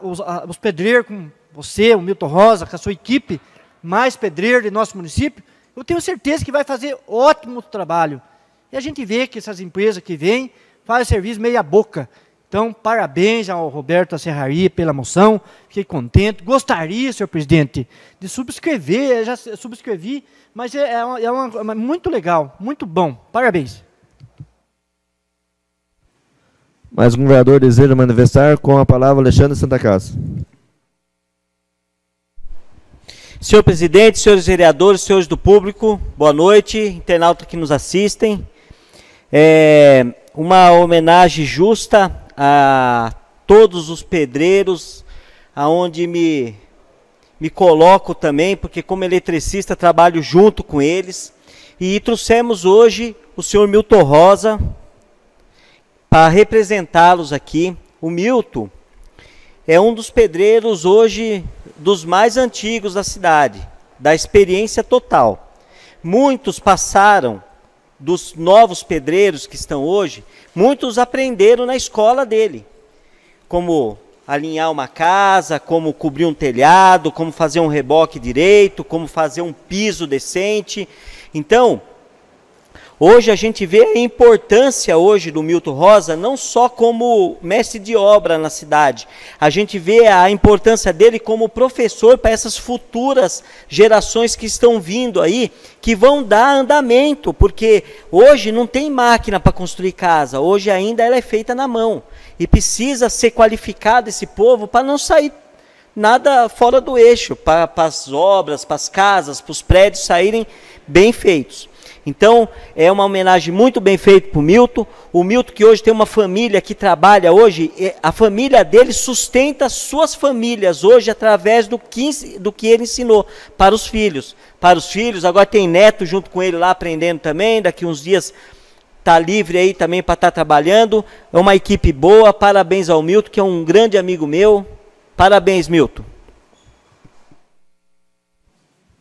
os pedreiros, como você, o Milton Rosa, com a sua equipe, mais pedreiros de nosso município, eu tenho certeza que vai fazer ótimo trabalho. E a gente vê que essas empresas que vêm, fazem serviço meia boca. Então, parabéns ao Roberto Serraria pela moção, fiquei contente. Gostaria, senhor presidente, de subscrever, eu já subscrevi, mas é muito legal, muito bom. Parabéns. Mais um vereador deseja manifestar? Com a palavra, Alexandre Santa Casa. Senhor presidente, senhores vereadores, senhores do público, boa noite, internautas que nos assistem. Uma homenagem justa a todos os pedreiros, aonde me coloco também, porque como eletricista trabalho junto com eles. E trouxemos hoje o senhor Milton Rosa para representá-los aqui. O Milton é um dos pedreiros hoje dos mais antigos da cidade, da experiência total. Muitos passaram, dos novos pedreiros que estão hoje, muitos aprenderam na escola dele, como alinhar uma casa, como cobrir um telhado, como fazer um reboque direito, como fazer um piso decente. Então, hoje a gente vê a importância hoje do Milton Rosa, não só como mestre de obra na cidade, a gente vê a importância dele como professor para essas futuras gerações que estão vindo aí, que vão dar andamento, porque hoje não tem máquina para construir casa, hoje ainda ela é feita na mão, e precisa ser qualificado esse povo para não sair nada fora do eixo, para as obras, para as casas, para os prédios saírem bem feitos. Então, é uma homenagem muito bem feita para o Milton que hoje tem uma família que trabalha hoje, a família dele sustenta suas famílias hoje através do que ele ensinou para os filhos. Agora tem neto junto com ele lá aprendendo também, daqui uns dias está livre aí também para estar trabalhando. É uma equipe boa, parabéns ao Milton, que é um grande amigo meu. Parabéns, Milton.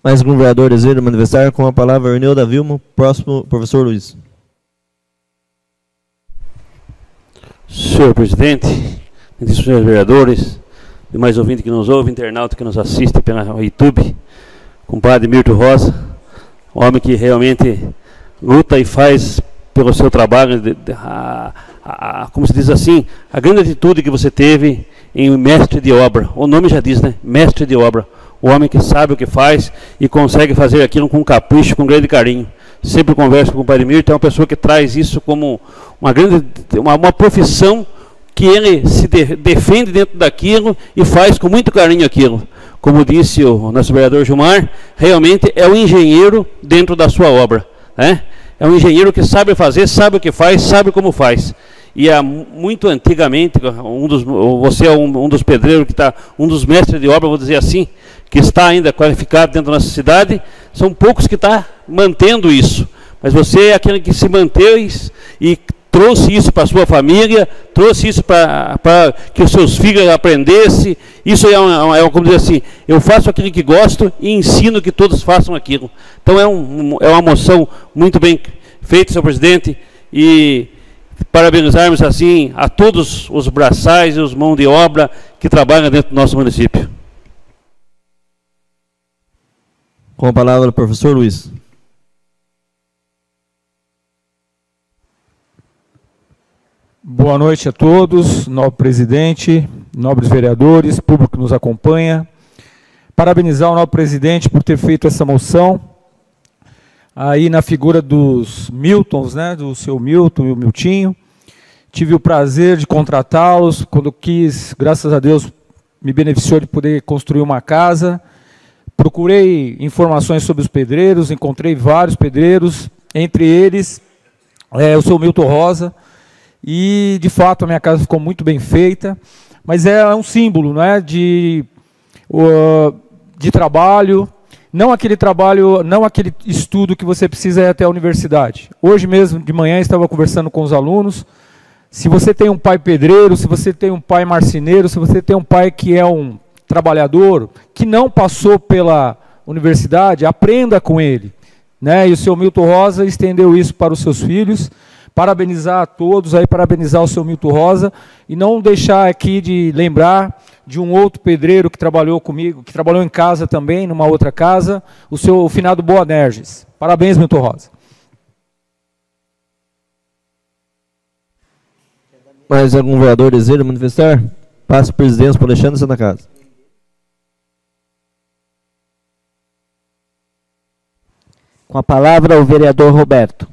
Mais um vereador deseja manifestar? Com a palavra, Arnilda Vilmo. Próximo, professor Luiz. Senhor presidente, senhores vereadores, demais ouvintes que nos ouvem, internauta que nos assiste pela YouTube, compadre Milton Rosa, homem que realmente luta e faz pelo seu trabalho, como se diz assim, a grande atitude que você teve em mestre de obra. O nome já diz, né? Mestre de obra. O homem que sabe o que faz e consegue fazer aquilo com capricho, com grande carinho. Sempre converso com o Padre Milton, é uma pessoa que traz isso como uma profissão que ele se defende dentro daquilo e faz com muito carinho aquilo. Como disse o nosso vereador Gilmar, realmente é um engenheiro dentro da sua obra, né? É um engenheiro que sabe fazer, sabe o que faz, sabe como faz. E muito antigamente, você é um dos pedreiros que está, um dos mestres de obra, vou dizer assim, que está ainda qualificado dentro da nossa cidade, são poucos que estão mantendo isso. Mas você é aquele que se manteve e trouxe isso para a sua família, trouxe isso para que os seus filhos aprendessem. Isso como dizer assim, eu faço aquilo que gosto e ensino que todos façam aquilo. Então é uma moção muito bem feita, senhor presidente, e parabenizarmos assim a todos os braçais e os mãos de obra que trabalham dentro do nosso município. Com a palavra, o professor Luiz. Boa noite a todos, nobre presidente, nobres vereadores, público que nos acompanha. Parabenizar o nobre presidente por ter feito essa moção, aí na figura dos Miltons, né, do seu Milton e o Miltinho. Tive o prazer de contratá-los, quando quis, graças a Deus, me beneficiou de poder construir uma casa. Procurei informações sobre os pedreiros, encontrei vários pedreiros, entre eles o seu Milton Rosa, e de fato a minha casa ficou muito bem feita, mas é um símbolo, não é, de trabalho, não aquele estudo que você precisa ir até a universidade. Hoje mesmo de manhã estava conversando com os alunos. Se você tem um pai pedreiro, se você tem um pai marceneiro, se você tem um pai que é um trabalhador, que não passou pela universidade, aprenda com ele, né? E o seu Milton Rosa estendeu isso para os seus filhos. Parabenizar a todos, aí parabenizar o seu Milton Rosa, e não deixar aqui de lembrar de um outro pedreiro que trabalhou comigo, que trabalhou em casa também, numa outra casa, o finado Boanerges. Parabéns, Milton Rosa. Mais algum vereador deseja manifestar? Passe a presidência para Alexandre Santa Casa. Com a palavra, o vereador Roberto.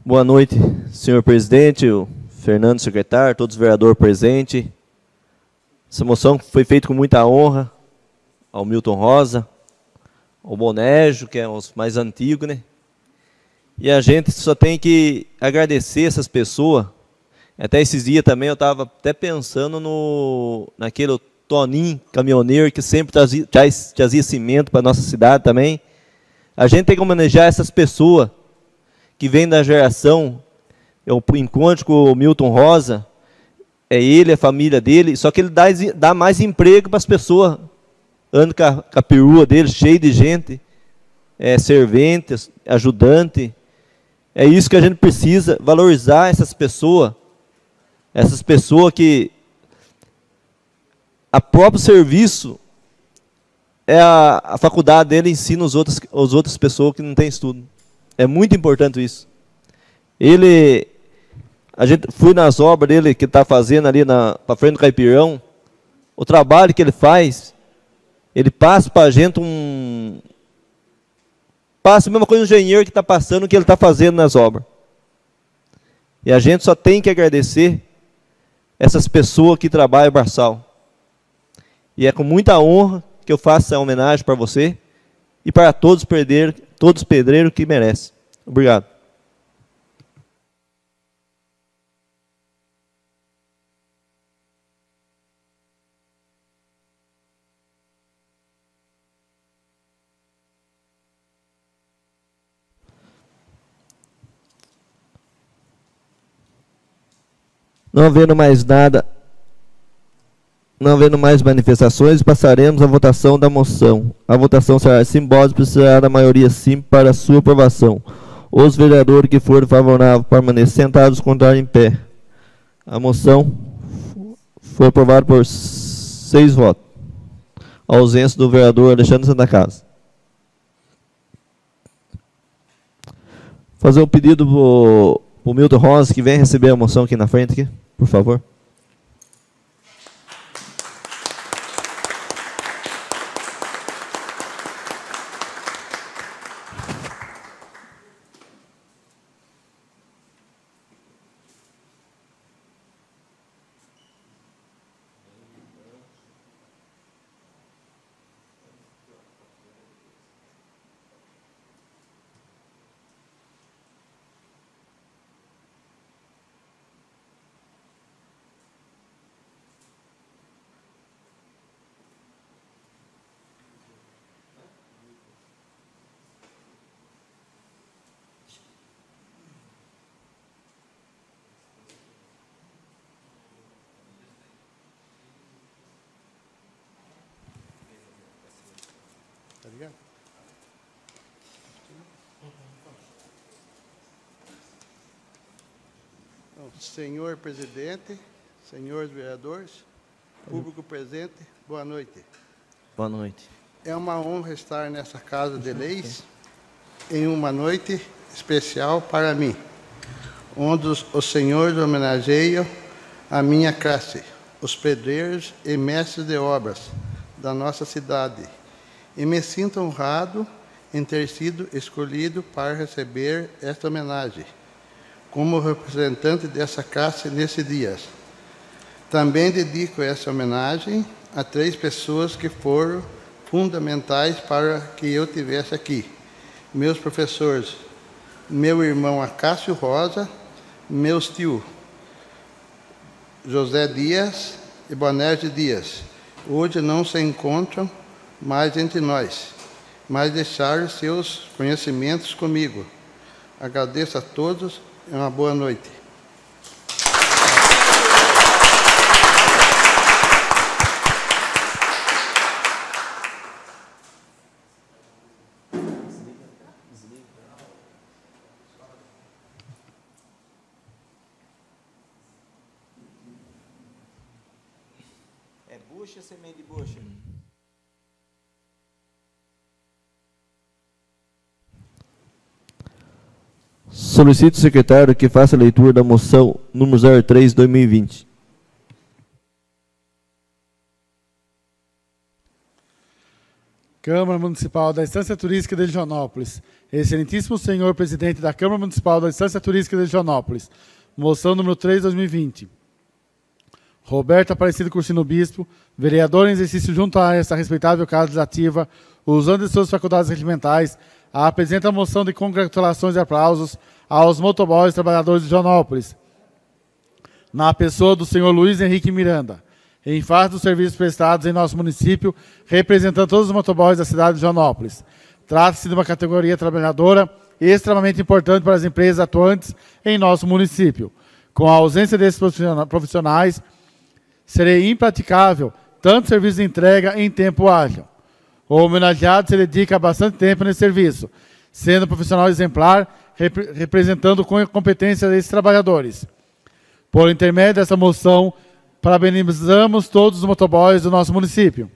Boa noite, senhor presidente, o Fernando, secretário, todos os vereadores presentes. Essa moção foi feita com muita honra ao Milton Rosa, ao Bonejo, que é os mais antigos, né? E a gente só tem que agradecer essas pessoas. Até esses dias também eu estava até pensando naquele Toninho, caminhoneiro, que sempre trazia cimento para a nossa cidade também. A gente tem que homenagear essas pessoas que vêm da geração. Eu encontro com o Milton Rosa, é ele, a família dele, só que ele dá mais emprego para as pessoas. Anda com a perua dele, cheio de gente, serventes, ajudante. É isso que a gente precisa, valorizar essas pessoas que a próprio serviço a faculdade dele ensina as outras pessoas que não têm estudo. É muito importante isso. A gente fui nas obras dele que está fazendo ali para frente do Caipirão. O trabalho que ele faz, ele passa para a gente passa a mesma coisa do engenheiro que está passando o que ele está fazendo nas obras. E a gente só tem que agradecer essas pessoas que trabalham braçal. E é com muita honra que eu faço essa homenagem para você e para todos os pedreiros que merecem. Obrigado. Não havendo mais nada, não havendo mais manifestações, passaremos à votação da moção. A votação será simbólica e precisará da maioria simples para a sua aprovação. Os vereadores que forem favoráveis permaneçam sentados, contrários em pé. A moção foi aprovada por 6 votos. A ausência do vereador Alexandre Santa Casa. Fazer um pedido para o Milton Rosa, que vem receber a moção aqui na frente, aqui, por favor. Senhor presidente, senhores vereadores, público presente, boa noite. Boa noite. É uma honra estar nessa Casa de Leis em uma noite especial para mim, onde os senhores homenageiam a minha classe, os pedreiros e mestres de obras da nossa cidade, e me sinto honrado em ter sido escolhido para receber esta homenagem como representante dessa classe nesse dia. Também dedico essa homenagem a 3 pessoas que foram fundamentais para que eu estivesse aqui. Meus professores, meu irmão Acácio Rosa, meus tios José Dias e Bonerge Dias. Hoje não se encontram mais entre nós, mas deixaram seus conhecimentos comigo. Agradeço a todos. Uma boa noite. É bucha ou semente de bucha? Solicito o secretário que faça a leitura da moção número 03/2020. Câmara Municipal da Estância Turística de Joanópolis. Excelentíssimo senhor presidente da Câmara Municipal da Estância Turística de Joanópolis. Moção número 3, 2020. Roberto Aparecido Cursino Bispo, vereador em exercício junto a esta respeitável Casa Legislativa, usando de suas faculdades regimentais, apresenta a moção de congratulações e aplausos aos motoboys trabalhadores de Joanópolis, na pessoa do senhor Luiz Henrique Miranda, em face dos serviços prestados em nosso município, representando todos os motoboys da cidade de Joanópolis. Trata-se de uma categoria trabalhadora extremamente importante para as empresas atuantes em nosso município. Com a ausência desses profissionais, seria impraticável tanto serviço de entrega em tempo ágil. O homenageado se dedica bastante tempo nesse serviço, sendo um profissional exemplar, representando com competência esses trabalhadores. Por intermédio dessa moção, parabenizamos todos os motoboys do nosso município.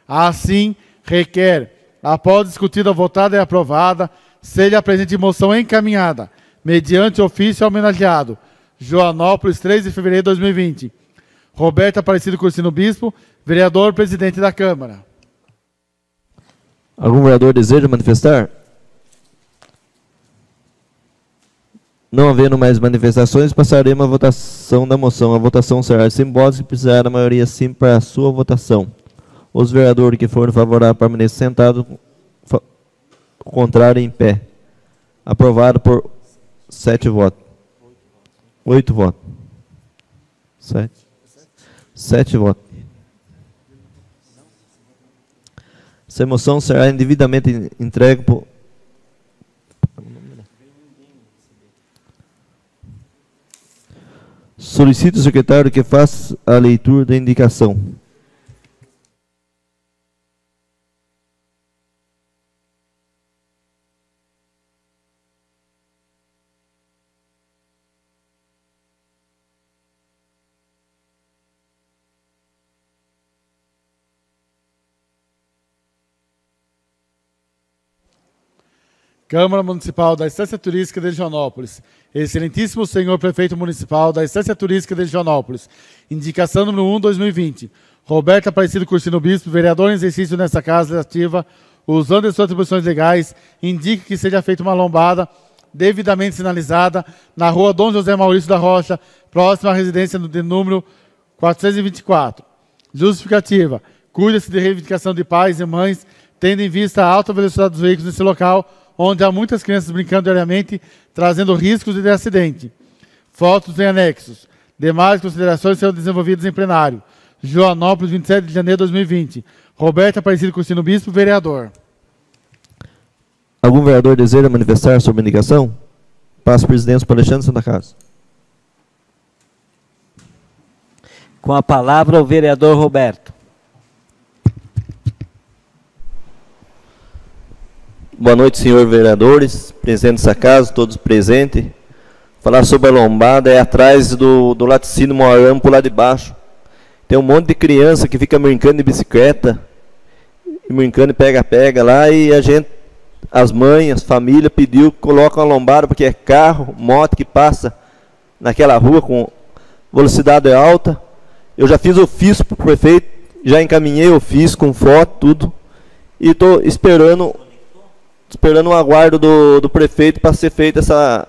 Assim, requer, após discutida, votada e aprovada, seja a presente moção encaminhada, mediante ofício homenageado, Joanópolis, 3 de fevereiro de 2020. Roberto Aparecido Cursino Bispo, vereador, presidente da Câmara. Algum vereador deseja manifestar? Não havendo mais manifestações, passaremos à votação da moção. A votação será simbólica e precisará da maioria sim para a sua votação. Os vereadores que forem favoráveis permaneçam sentados, o contrário em pé. Aprovado por 7 votos. 8 votos. 7 votos. Essa moção será indevidamente entregue por... Solicito ao secretário que faça a leitura da indicação. Câmara Municipal da Estância Turística de Joanópolis. Excelentíssimo senhor Prefeito Municipal da Estância Turística de Joanópolis. Indicação número 1, 2020. Roberto Aparecido Cursino Bispo, vereador em exercício nesta Casa Legislativa, usando as suas atribuições legais, indica que seja feita uma lombada devidamente sinalizada na rua Dom José Maurício da Rocha, próxima à residência de número 424. Justificativa. Cuida-se de reivindicação de pais e mães, tendo em vista a alta velocidade dos veículos nesse local, onde há muitas crianças brincando diariamente, trazendo riscos de acidente. Fotos em anexos. Demais considerações serão desenvolvidas em plenário. Joanópolis, 27 de janeiro de 2020. Roberto Aparecido Cursino Bispo, vereador. Algum vereador deseja manifestar sobre a indicação? Passo a presidência para Alexandre Santa Casa. Com a palavra o vereador Roberto. Boa noite, senhor vereadores, presentes dessa casa, todos presentes. Falar sobre a lombada é atrás do laticínio Moarama, por lá de baixo. Tem um monte de criança que fica brincando de bicicleta, brincando de pega-pega lá, e a gente, as mães, as famílias pediu que coloque uma lombada, porque é carro, moto que passa naquela rua com velocidade alta. Eu já fiz ofício para o prefeito, já encaminhei ofício com foto, tudo, e estou esperando o aguardo do prefeito para ser feita essa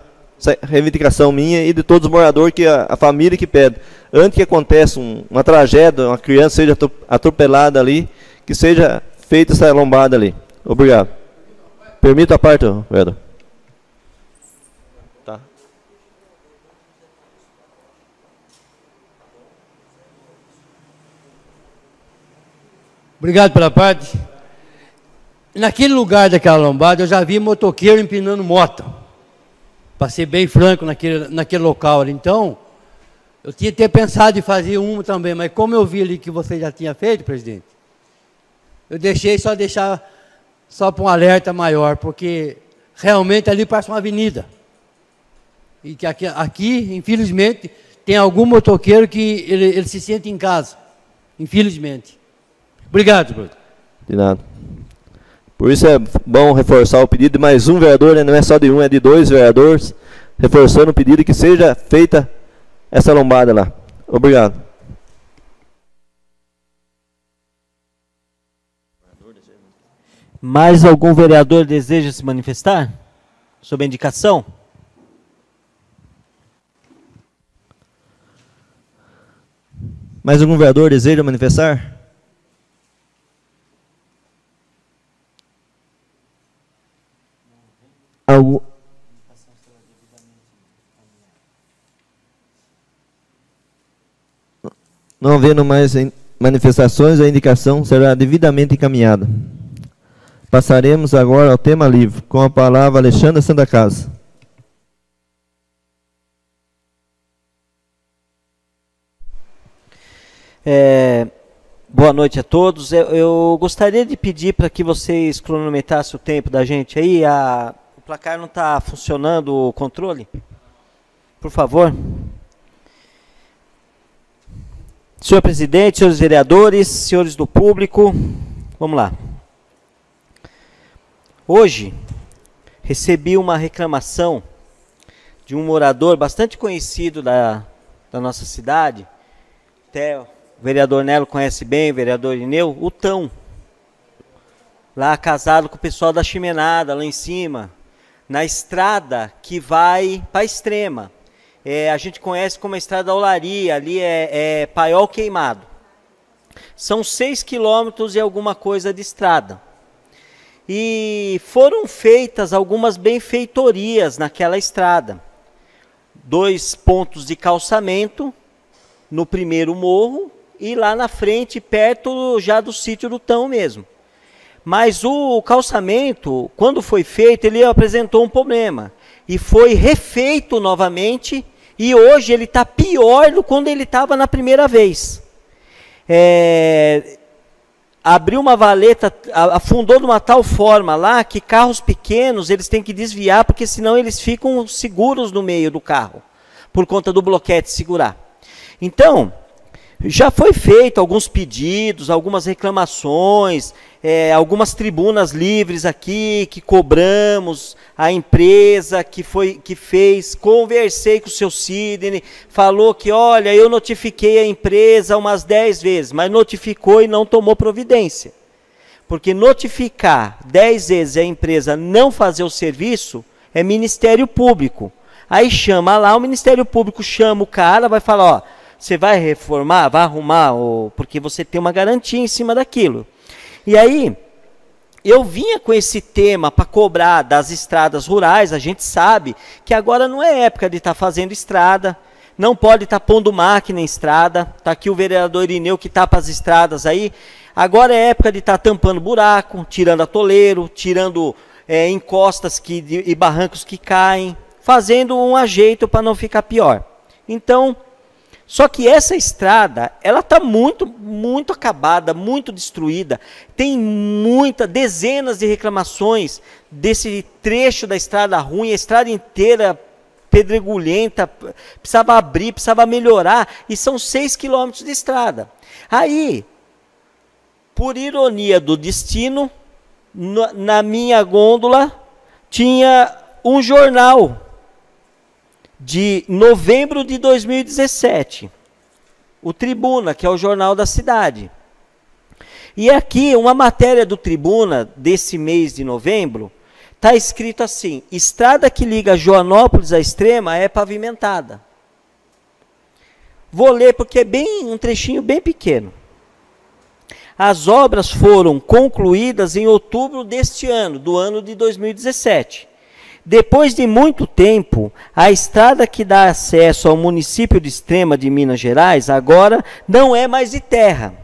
reivindicação minha e de todos os moradores, que a família que pede. Antes que aconteça uma tragédia, uma criança seja atropelada ali, que seja feita essa lombada ali. Obrigado. Permita a parte, vereador. Tá. Obrigado pela parte. Naquele lugar daquela lombada, eu já vi motoqueiro empinando moto. Para ser bem franco, naquele local ali. Então, eu tinha até pensado em fazer uma também, mas como eu vi ali que você já tinha feito, presidente, eu deixei só para um alerta maior, porque realmente ali parece uma avenida. E que aqui, infelizmente, tem algum motoqueiro que ele se sente em casa. Infelizmente. Obrigado, presidente. De nada. Por isso é bom reforçar o pedido de mais um vereador, né? Não é só de um, é de 2 vereadores, reforçando o pedido que seja feita essa lombada lá. Obrigado. Mais algum vereador deseja se manifestar sobre a indicação? Mais algum vereador deseja manifestar? Não havendo mais manifestações, a indicação será devidamente encaminhada. Passaremos agora ao tema livre, com a palavra Alexandra Santa Casa. Boa noite a todos. Eu gostaria de pedir para que vocês cronometrassem o tempo da gente aí. O placar não está funcionando, o controle? Por favor. Senhor presidente, senhores vereadores, senhores do público, vamos lá. Hoje, recebi uma reclamação de um morador bastante conhecido da nossa cidade, até o vereador Nelo conhece bem, o vereador Ineu, o Tão, lá casado com o pessoal da Chimenada, lá em cima, na estrada que vai para a Extrema. A gente conhece como a Estrada da Olaria, ali é Paiol Queimado. São 6 quilômetros e alguma coisa de estrada. E foram feitas algumas benfeitorias naquela estrada. 2 pontos de calçamento no primeiro morro e lá na frente, perto já do sítio do Tão mesmo. Mas o calçamento, quando foi feito, ele apresentou um problema. E foi refeito novamente. E hoje ele está pior do que quando ele estava na primeira vez. Abriu uma valeta, afundou de uma tal forma lá que carros pequenos eles têm que desviar, porque senão eles ficam seguros no meio do carro, por conta do bloquete segurar. Então, já foi feito alguns pedidos, algumas reclamações, algumas tribunas livres aqui que cobramos, a empresa que fez, conversei com o seu Sidney, falou que, olha, eu notifiquei a empresa umas 10 vezes, mas notificou e não tomou providência. Porque notificar 10 vezes a empresa não fazer o serviço é Ministério Público. Aí chama lá, o Ministério Público chama o cara, vai falar, ó, você vai reformar, vai arrumar, porque você tem uma garantia em cima daquilo. E aí, eu vinha com esse tema para cobrar das estradas rurais. A gente sabe que agora não é época de estar fazendo estrada, não pode estar pondo máquina em estrada. Está aqui o vereador Irineu que tapa as estradas aí. Agora é época de estar tampando buraco, tirando atoleiro, tirando encostas e barrancos que caem, fazendo um ajeito para não ficar pior. Então, só que essa estrada, ela está muito acabada, muito destruída. Tem dezenas de reclamações desse trecho da estrada ruim, a estrada inteira pedregulhenta, precisava abrir, precisava melhorar, e são 6 quilômetros de estrada. Aí, por ironia do destino, na minha gôndola tinha um jornal de novembro de 2017, o Tribuna, que é o jornal da cidade. E aqui, uma matéria do Tribuna, desse mês de novembro, está escrito assim: estrada que liga Joanópolis à Extrema é pavimentada. Vou ler porque é um trechinho bem pequeno. As obras foram concluídas em outubro deste ano, do ano de 2017. Depois de muito tempo, a estrada que dá acesso ao município de Extrema de Minas Gerais agora não é mais de terra.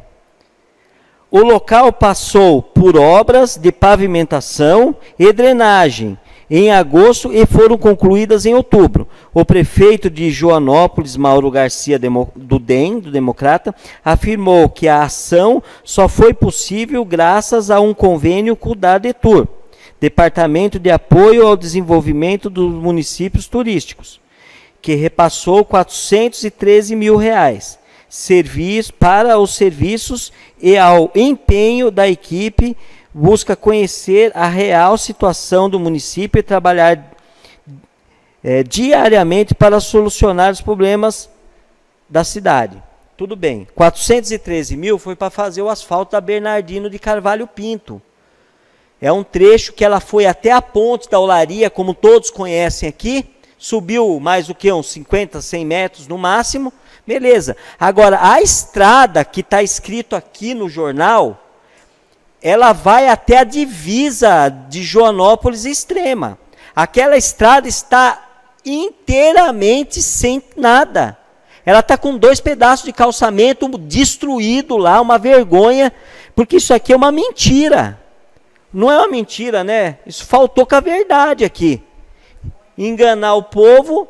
O local passou por obras de pavimentação e drenagem em agosto e foram concluídas em outubro. O prefeito de Joanópolis, Mauro Garcia, do DEM, do Democrata, afirmou que a ação só foi possível graças a um convênio com o DADETUR, Departamento de Apoio ao Desenvolvimento dos Municípios Turísticos, que repassou R$ 413 mil para os serviços e ao empenho da equipe, busca conhecer a real situação do município e trabalhar diariamente para solucionar os problemas da cidade. Tudo bem, 413 mil foi para fazer o asfalto da Bernardino de Carvalho Pinto. É um trecho que ela foi até a ponte da Olaria, como todos conhecem aqui, subiu mais o que, uns 50, 100 metros no máximo, beleza. Agora, a estrada que está escrito aqui no jornal, ela vai até a divisa de Joanópolis e Extrema. Aquela estrada está inteiramente sem nada. Ela está com 2 pedaços de calçamento destruído lá, uma vergonha, porque isso aqui é uma mentira. Não é uma mentira, né? Isso faltou com a verdade aqui. Enganar o povo,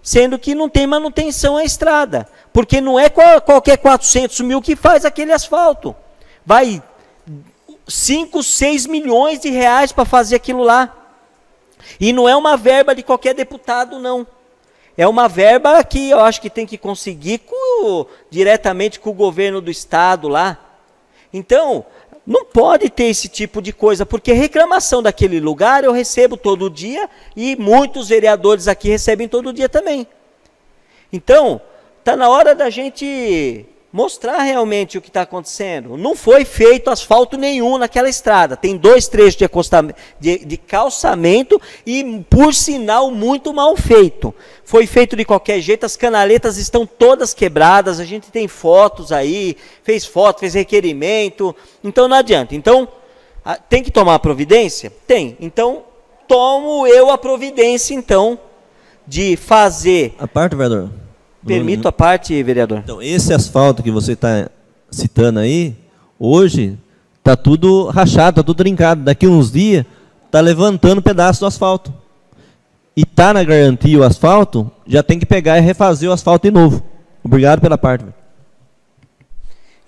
sendo que não tem manutenção à estrada. Porque não é qualquer 400 mil que faz aquele asfalto. Vai 5, 6 milhões de reais para fazer aquilo lá. E não é uma verba de qualquer deputado, não. É uma verba que eu acho que tem que conseguir diretamente com o governo do estado lá. Então, não pode ter esse tipo de coisa, porque reclamação daquele lugar eu recebo todo dia e muitos vereadores aqui recebem todo dia também. Então, está na hora da gente mostrar realmente o que está acontecendo. Não foi feito asfalto nenhum naquela estrada. Tem 2 trechos de calçamento e, por sinal, muito mal feito. Foi feito de qualquer jeito, as canaletas estão todas quebradas, a gente tem fotos aí, fez foto, fez requerimento, então não adianta. Então, tem que tomar a providência? Tem. Então, tomo eu a providência, então, de fazer... A parte, vereador? Permito a parte, vereador. Então, esse asfalto que você está citando aí, hoje, está tudo rachado, está tudo trincado. Daqui uns dias, está levantando pedaço do asfalto. E está na garantia o asfalto, já tem que pegar e refazer o asfalto de novo. Obrigado pela parte.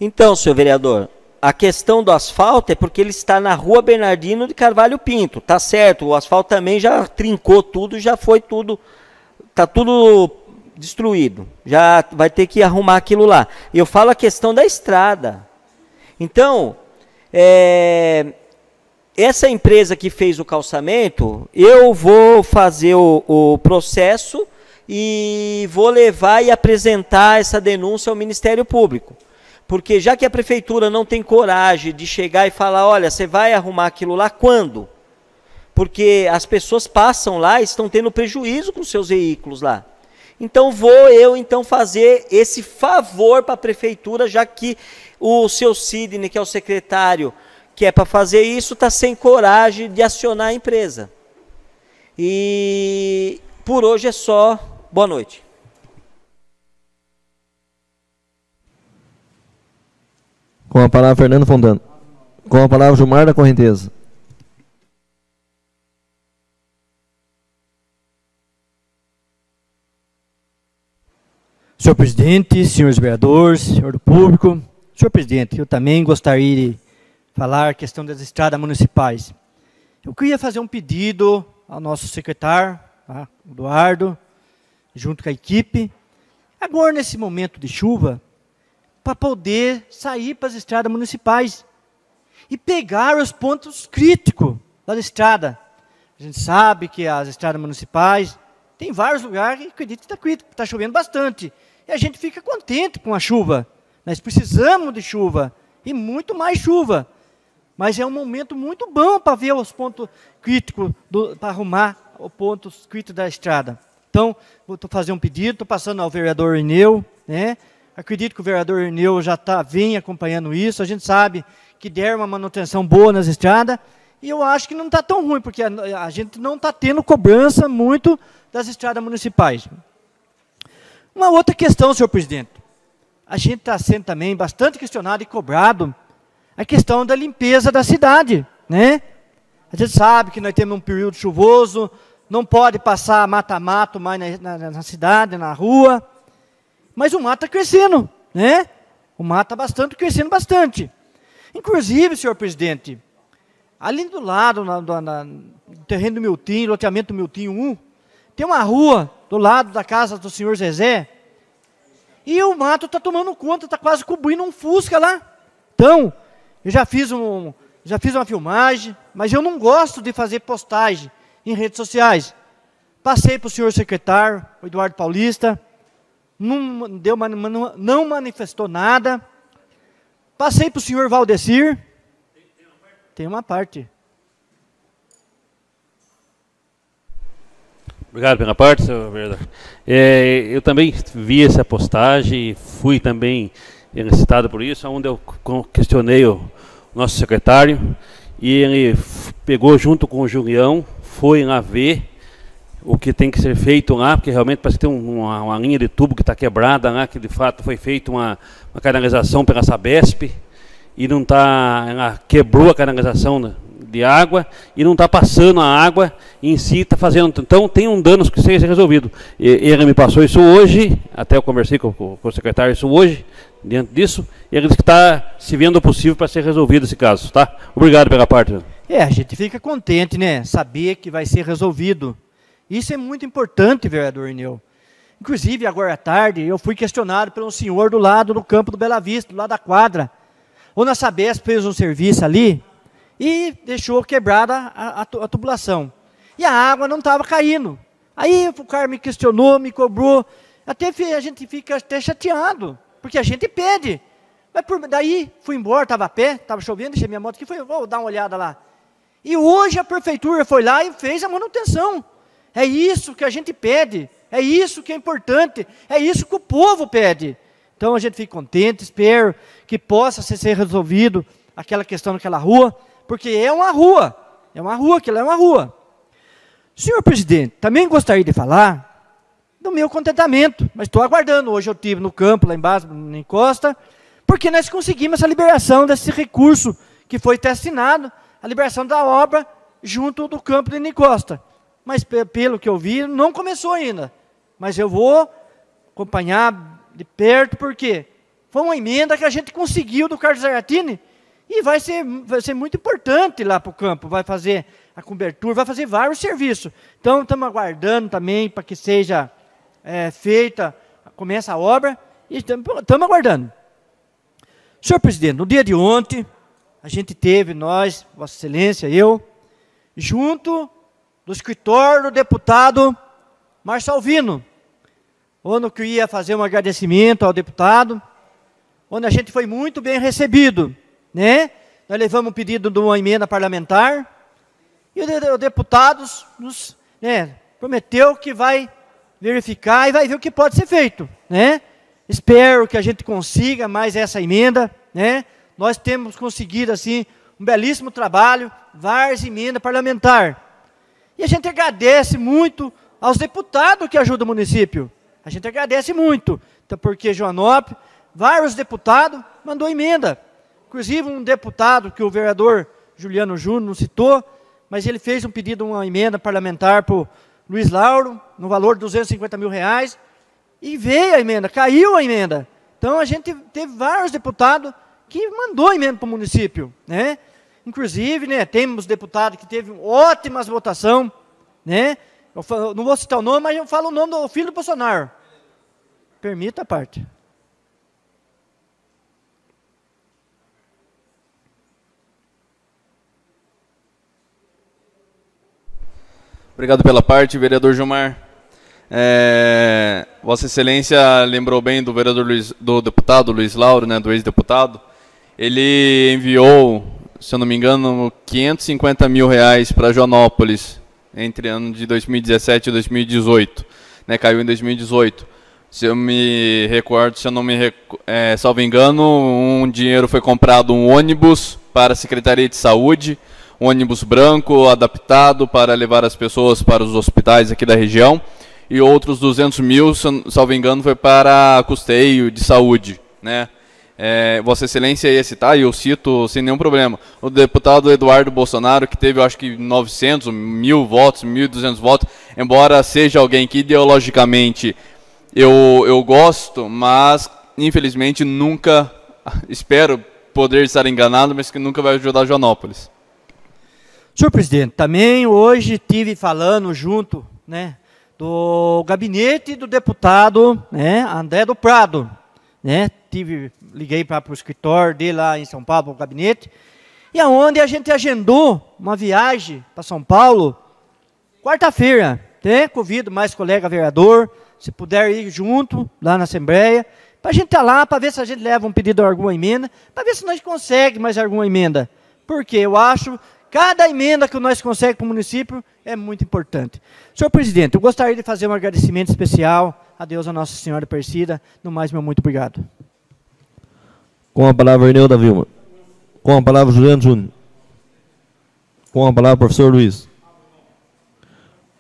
Então, senhor vereador, a questão do asfalto é porque ele está na rua Bernardino de Carvalho Pinto. Tá certo, o asfalto também já trincou tudo, já foi tudo, está tudo destruído. Já vai ter que arrumar aquilo lá. Eu falo a questão da estrada. Então, essa empresa que fez o calçamento, eu vou fazer o processo e vou levar e apresentar essa denúncia ao Ministério Público. Porque já que a prefeitura não tem coragem de chegar e falar, olha, você vai arrumar aquilo lá quando? Porque as pessoas passam lá e estão tendo prejuízo com seus veículos lá. Então vou eu então fazer esse favor para a prefeitura, já que o seu Sidney, que é o secretário, que é para fazer isso, está sem coragem de acionar a empresa. E por hoje é só. Boa noite. Com a palavra, Fernando Fontana. Com a palavra, Gilmar da Correnteza. Senhor presidente, senhores vereadores, senhor do público. Senhor presidente, eu também gostaria de falar a questão das estradas municipais. Eu queria fazer um pedido ao nosso secretário, tá, Eduardo, junto com a equipe, agora nesse momento de chuva, para poder sair para as estradas municipais e pegar os pontos críticos da estrada. A gente sabe que as estradas municipais tem vários lugares que acredito que está crítico, está chovendo bastante. E a gente fica contente com a chuva. Nós precisamos de chuva e muito mais chuva. Mas é um momento muito bom para ver os pontos críticos, para arrumar os pontos críticos da estrada. Então, vou fazer um pedido, estou passando ao vereador Irneu, né? Acredito que o vereador Irneu já vem acompanhando isso. A gente sabe que der uma manutenção boa nas estradas. E eu acho que não está tão ruim, porque a gente não está tendo cobrança muito das estradas municipais. Uma outra questão, senhor presidente. A gente está sendo também bastante questionado e cobrado a questão da limpeza da cidade, né? A gente sabe que nós temos um período chuvoso, não pode passar mata-mato mais na cidade, na rua, mas o mato está crescendo, né? O mato está crescendo bastante. Inclusive, senhor presidente, ali do lado, no terreno do Miltinho, loteamento do Miltinho 1, tem uma rua do lado da casa do senhor Zezé, e o mato está tomando conta, está quase cobrindo um Fusca lá. Então, eu já fiz uma filmagem, mas eu não gosto de fazer postagem em redes sociais. Passei para o senhor secretário, o Eduardo Paulista, não manifestou nada. Passei para o senhor Valdecir. Tem uma parte. Obrigado pela parte, senhor vereador. Eu também vi essa postagem, fui também citado por isso, onde eu questionei o nosso secretário, e ele pegou junto com o Julião, foi lá ver o que tem que ser feito lá, porque realmente parece que tem uma linha de tubo que está quebrada lá, que de fato foi feita uma canalização pela Sabesp, e não está, ela quebrou a canalização de água, e não está passando a água em si, está fazendo, então tem um dano que seja resolvido. Ele me passou isso hoje, até eu conversei com o secretário isso hoje, diante disso, e ele disse que está se vendo o possível para ser resolvido esse caso, tá? Obrigado pela parte. A gente fica contente, né, saber que vai ser resolvido. Isso é muito importante, vereador Ineu. Inclusive, agora à tarde, eu fui questionado por um senhor do lado do campo do Bela Vista, do lado da quadra, onde a Sabesp fez um serviço ali e deixou quebrada a tubulação. E a água não estava caindo. Aí o cara me questionou, me cobrou, a gente fica até chateado, porque a gente pede. Mas daí fui embora, estava a pé, estava chovendo, deixei minha moto aqui, vou dar uma olhada lá. E hoje a prefeitura foi lá e fez a manutenção. É isso que a gente pede, é isso que é importante, é isso que o povo pede. Então a gente fica contente, espero que possa ser resolvido aquela questão daquela rua, porque é uma rua, aquilo é uma rua. Senhor presidente, também gostaria de falar do meu contentamento, mas estou aguardando. Hoje eu estive no campo, lá embaixo, na encosta, porque nós conseguimos essa liberação desse recurso que foi destinado, a liberação da obra junto do campo de encosta. Mas pelo que eu vi, não começou ainda. Mas eu vou acompanhar de perto, porque foi uma emenda que a gente conseguiu do Carlos Zaratini, e vai ser muito importante lá para o campo, vai fazer a cobertura, vai fazer vários serviços. Então, estamos aguardando também para que seja feita, comece a obra, e estamos aguardando. Senhor presidente, no dia de ontem, a gente teve, nós, Vossa Excelência, eu, junto do escritório do deputado Marçalvino, onde eu ia fazer um agradecimento ao deputado, onde a gente foi muito bem recebido, né? Nós levamos um pedido de uma emenda parlamentar, e o deputado nos prometeu que vai verificar e vai ver o que pode ser feito, né? Espero que a gente consiga mais essa emenda, né? Nós temos conseguido, assim, um belíssimo trabalho, várias emendas parlamentares. E a gente agradece muito aos deputados que ajudam o município. A gente agradece muito, então, porque Joanópolis, vários deputados mandou emenda. Inclusive um deputado que o vereador Juliano Júnior não citou, mas ele fez um pedido, uma emenda parlamentar para o Luiz Lauro, no valor de R$250 mil, e veio a emenda, caiu a emenda. Então a gente teve vários deputados que mandou emenda para o município, né? Inclusive, né, temos deputado que teve ótimas votações, né? Eu não vou citar o nome, mas eu falo o nome do filho do Bolsonaro. Permita a parte. Obrigado pela parte, vereador Gilmar. Vossa Excelência lembrou bem do vereador do deputado Luiz Lauro, né, do ex-deputado. Ele enviou, se eu não me engano, R$550 mil para Joanópolis entre ano de 2017 e 2018, né, caiu em 2018. Se eu me recordo, se eu não me salvo engano, um dinheiro foi comprado um ônibus para a Secretaria de Saúde, um ônibus branco adaptado para levar as pessoas para os hospitais aqui da região, e outros 200 mil, salvo engano, foi para custeio de saúde, né? Vossa Excelência ia citar, e eu cito sem nenhum problema, o deputado Eduardo Bolsonaro, que teve, eu acho que 900, 1.000 votos, 1.200 votos, embora seja alguém que ideologicamente eu gosto, mas infelizmente nunca, espero poder estar enganado, mas que nunca vai ajudar Joanópolis. Senhor presidente, também hoje estive falando junto, né, do gabinete do deputado, né, André do Prado, né, liguei para o escritório dele lá em São Paulo, para o gabinete, e aonde a gente agendou uma viagem para São Paulo, quarta-feira, né, convido mais colega vereador, se puder ir junto lá na Assembleia, para a gente estar lá, para ver se a gente leva um pedido de alguma emenda, para ver se nós conseguimos mais alguma emenda, porque eu acho cada emenda que nós conseguimos para o município é muito importante. Senhor presidente, eu gostaria de fazer um agradecimento especial a Deus, a Nossa Senhora Aparecida. No mais, meu muito obrigado. Com a palavra, Irneuda Vilma. Com a palavra, Juliano Júnior. Com a palavra, professor Luiz.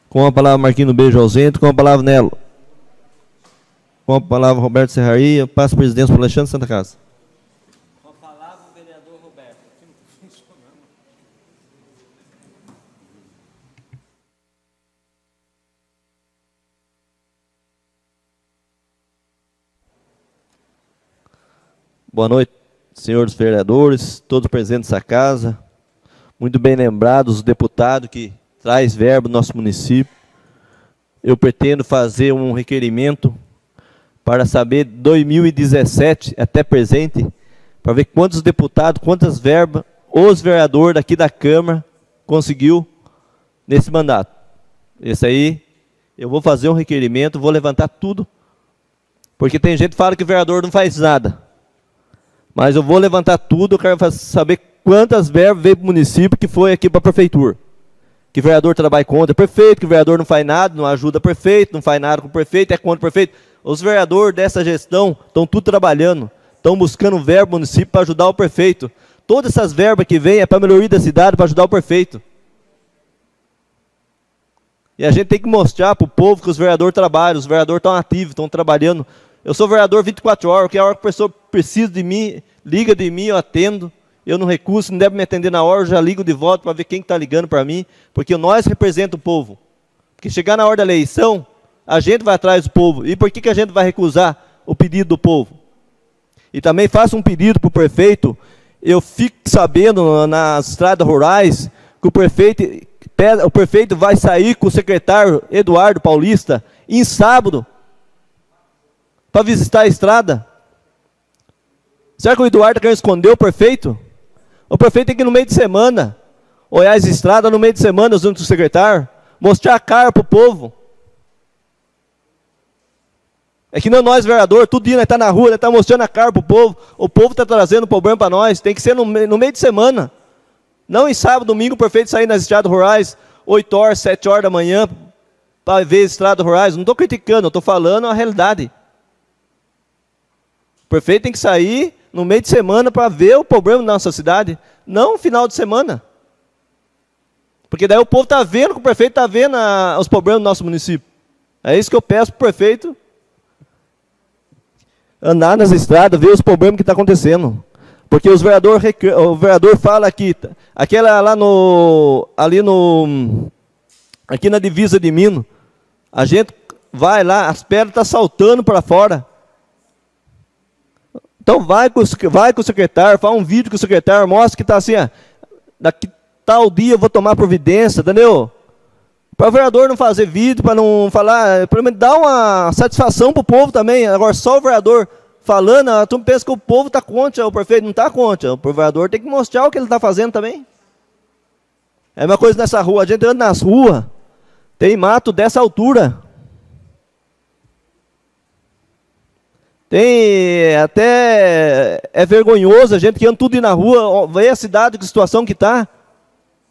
Com a palavra, Marquinho Beijo ausente. Com a palavra, Nelo. Com a palavra, Roberto Serraria. Passo a presidência para Alexandre Santa Casa. Com a palavra, o vereador Roberto. Boa noite, senhores vereadores, todos presentes nessa casa. Muito bem lembrados, os deputados que traz verba no nosso município. Eu pretendo fazer um requerimento para saber 2017 até presente, para ver quantos deputados, quantas verbas os vereadores daqui da Câmara conseguiu nesse mandato. Esse aí, eu vou fazer um requerimento, vou levantar tudo, porque tem gente que fala que o vereador não faz nada. Mas eu vou levantar tudo, eu quero saber quantas verbas veio para o município que foi aqui para a prefeitura. Que o vereador trabalha contra o prefeito, que o vereador não faz nada, não ajuda o prefeito, não faz nada com o prefeito, é contra o prefeito. Os vereadores dessa gestão estão tudo trabalhando, estão buscando verba no município para ajudar o prefeito. Todas essas verbas que vêm é para a melhoria da cidade, para ajudar o prefeito. E a gente tem que mostrar para o povo que os vereadores trabalham, os vereadores estão ativos, estão trabalhando. Eu sou vereador 24 horas, que a hora que a pessoa precisa de mim, liga de mim, eu atendo. Eu não recuso, não deve me atender na hora, eu já ligo de volta para ver quem está ligando para mim, porque nós representamos o povo. Porque chegar na hora da eleição, a gente vai atrás do povo. E por que a gente vai recusar o pedido do povo? E também faço um pedido para o prefeito. Eu fico sabendo nas estradas rurais que o prefeito vai sair com o secretário Eduardo Paulista em sábado para visitar a estrada. Será que o Eduardo quer esconder o prefeito? O prefeito tem que ir no meio de semana, olhar as estradas no meio de semana junto com o secretário, mostrar a cara para o povo. É que não nós, vereador, todo dia nós estamos na rua, nós estamos mostrando a cara para o povo está trazendo problema para nós, tem que ser no meio de semana. Não em sábado, domingo, o prefeito sair nas estradas rurais, 8 horas, 7 horas da manhã, para ver as estradas rurais. Não estou criticando, eu estou falando a realidade. O prefeito tem que sair no meio de semana para ver o problema da nossa cidade, não no final de semana. Porque daí o povo está vendo que o prefeito está vendo os problemas do nosso município. É isso que eu peço para o prefeito. Andar nas estradas, ver os problemas que estão acontecendo. Porque o vereador fala aqui, aquela lá aqui na divisa de Minas, a gente vai lá, as pedras estão saltando para fora. Então vai com o secretário, faz um vídeo com o secretário, mostra que está assim, daqui tal dia eu vou tomar providência, entendeu? Para o vereador não fazer vídeo, para não falar, pelo menos dar uma satisfação para o povo também. Agora só o vereador falando, tu pensa que o povo está contra, o prefeito não está contra. O vereador tem que mostrar o que ele está fazendo também. É a mesma coisa nessa rua, a gente anda nas ruas, tem mato dessa altura. Tem até, é vergonhoso a gente que anda tudo ir na rua, vê a cidade, que situação que está.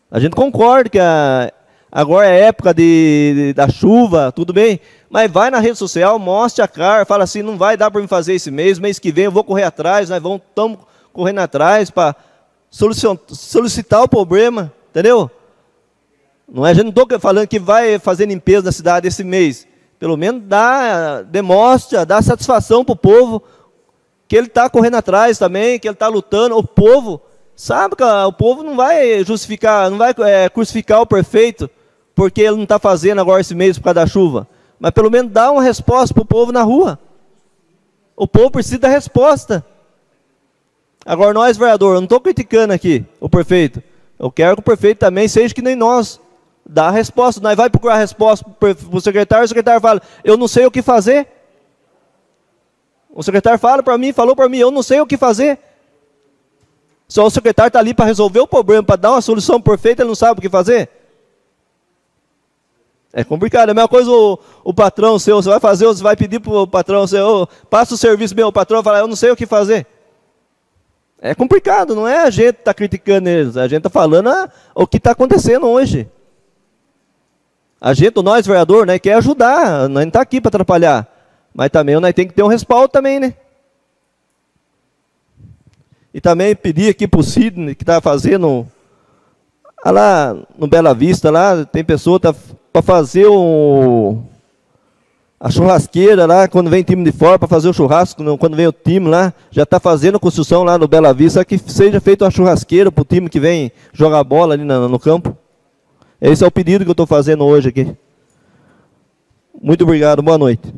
A gente concorda que agora é época da chuva, tudo bem, mas vai na rede social, mostra a cara, fala assim, não vai dar para me fazer esse mês que vem eu vou correr atrás, nós estamos correndo atrás para solicitar o problema, entendeu? Não é, a gente não estou falando que vai fazer limpeza na cidade esse mês. Pelo menos demonstra, dá satisfação para o povo que ele está correndo atrás também, que ele está lutando. O povo sabe que o povo não vai justificar, não vai crucificar o prefeito porque ele não está fazendo agora esse mês por causa da chuva. Mas pelo menos dá uma resposta para o povo na rua. O povo precisa da resposta. Agora nós, vereador, eu não estou criticando aqui o prefeito. Eu quero que o prefeito também seja que nem nós. Dá a resposta, nós vamos procurar a resposta para o secretário fala, eu não sei o que fazer. O secretário falou para mim, eu não sei o que fazer. Só o secretário está ali para resolver o problema, para dar uma solução perfeita, ele não sabe o que fazer. É complicado, é a mesma coisa o patrão seu, você vai fazer, você vai pedir para o patrão seu, passa o serviço meu, o patrão fala, eu não sei o que fazer. É complicado, não é a gente que está criticando eles, a gente está falando o que está acontecendo hoje. A gente, nós, vereador, né, quer ajudar, nós não está aqui para atrapalhar. Mas também nós temos que ter um respaldo também, né? E também pedir aqui para o Sidney, que está fazendo, lá no Bela Vista, lá, tem pessoa tá, para fazer a churrasqueira lá, quando vem time de fora para fazer o churrasco, quando vem o time lá, já está fazendo a construção lá no Bela Vista, que seja feita uma churrasqueira para o time que vem jogar bola ali no campo. Esse é o pedido que eu estou fazendo hoje aqui. Muito obrigado, boa noite.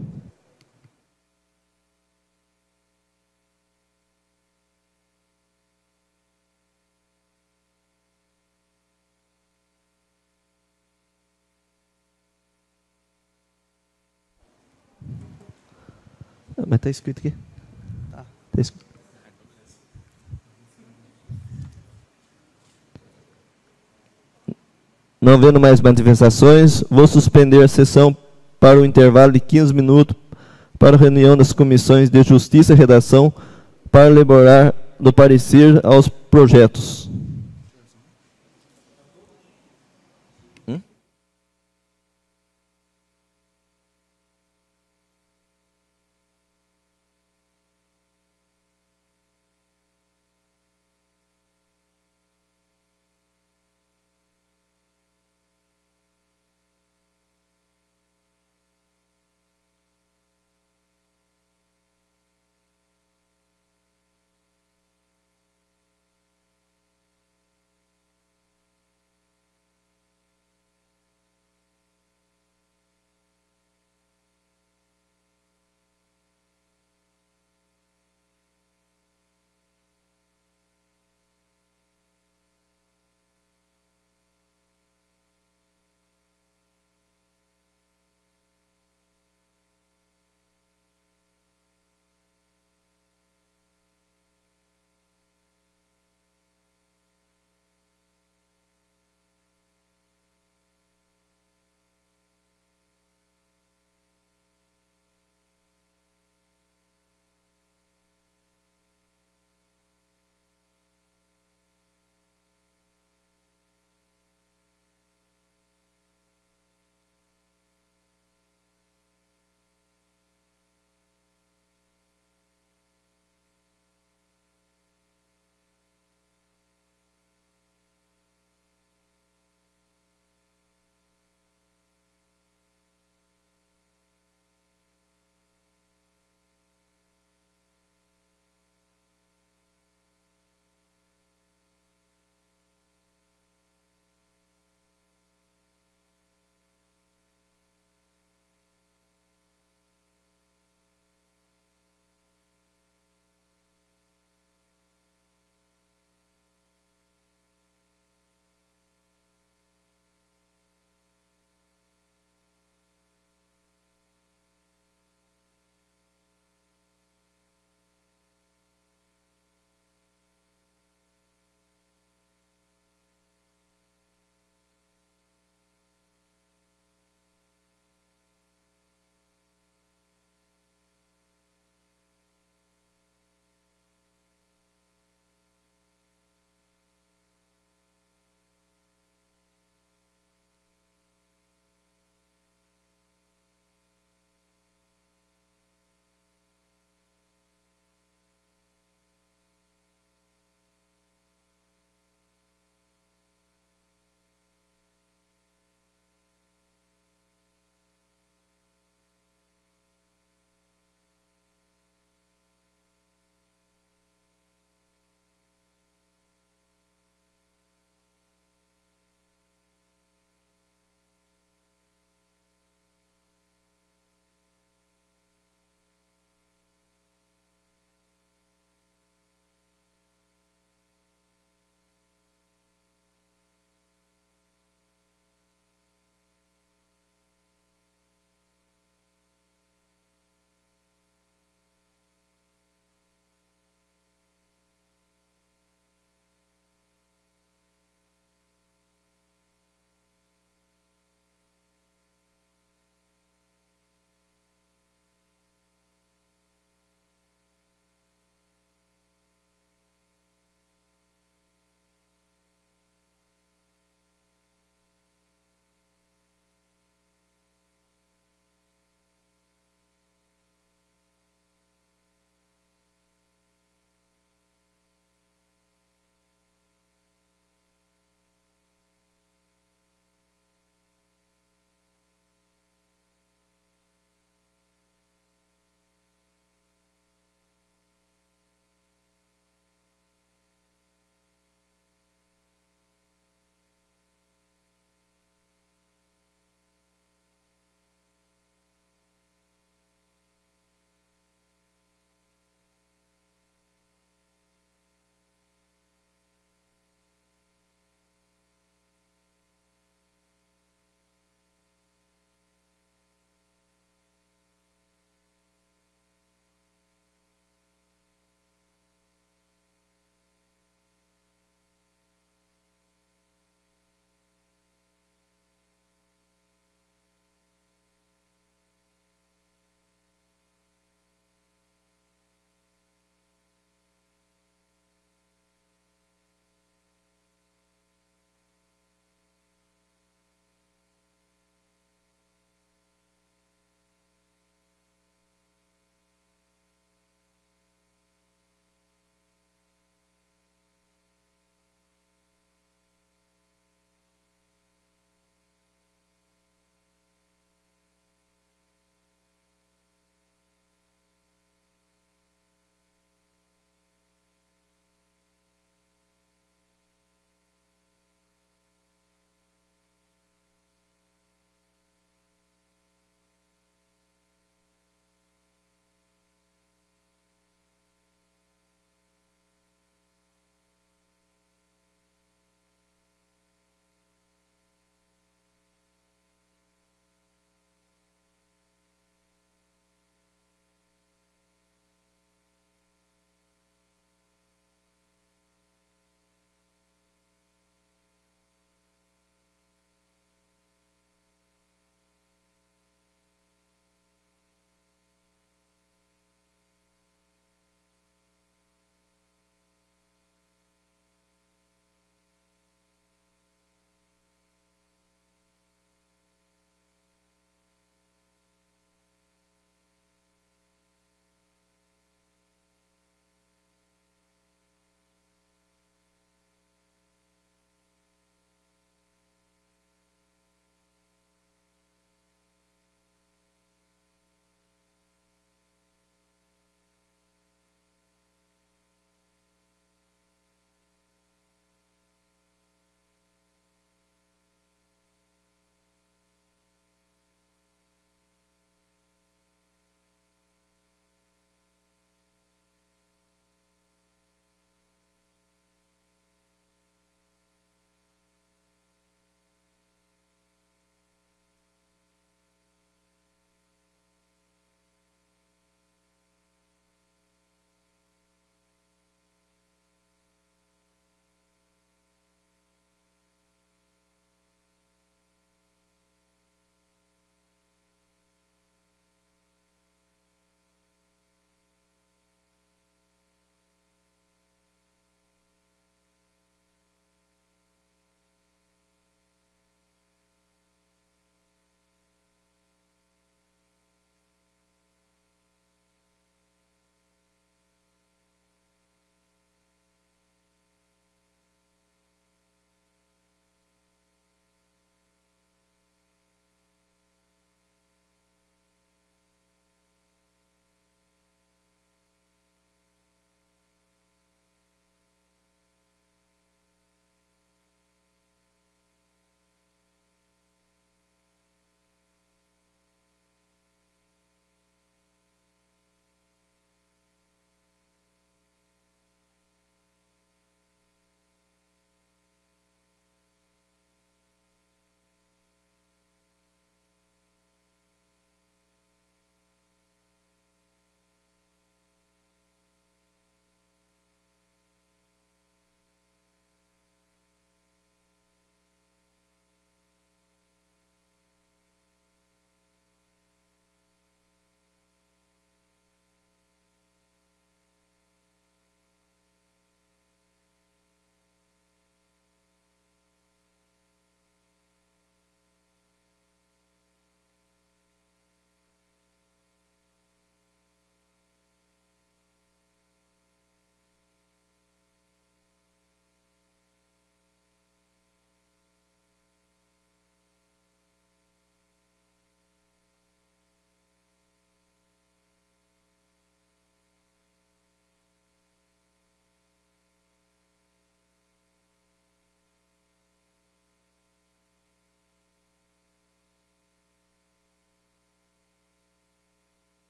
Mas está escrito aqui. Tá escrito. Não havendo mais manifestações, vou suspender a sessão para o intervalo de 15 minutos para a reunião das comissões de Justiça e Redação para elaborar do parecer aos projetos.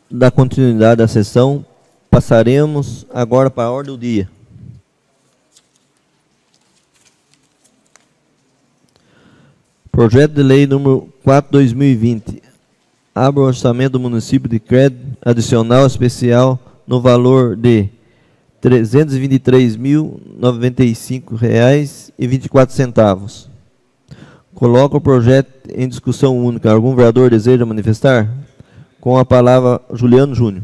dar continuidade à sessão, passaremos agora para a ordem do dia. Projeto de Lei número 4/2020. Abre o orçamento do município de crédito adicional especial no valor de R$ 323.095,24. Coloca o projeto em discussão única. Algum vereador deseja manifestar? Com a palavra, Juliano Júnior.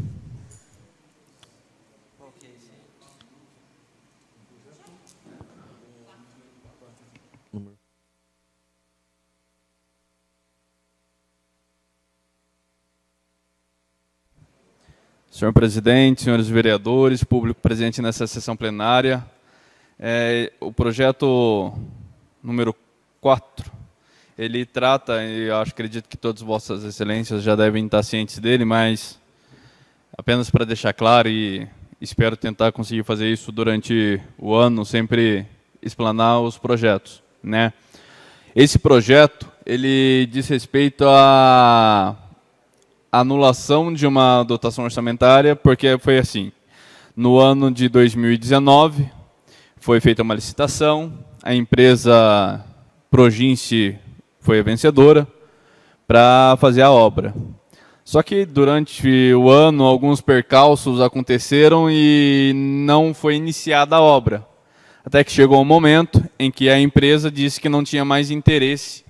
Senhor presidente, senhores vereadores, público presente nessa sessão plenária, o projeto número 4, ele trata, e eu acredito que todas vossas excelências já devem estar cientes dele, mas apenas para deixar claro, e espero tentar conseguir fazer isso durante o ano, sempre explanar os projetos, né? Esse projeto, ele diz respeito à anulação de uma dotação orçamentária, porque foi assim, no ano de 2019, foi feita uma licitação, a empresa Progince foi a vencedora para fazer a obra. Só que durante o ano, alguns percalços aconteceram e não foi iniciada a obra. Até que chegou um momento em que a empresa disse que não tinha mais interesse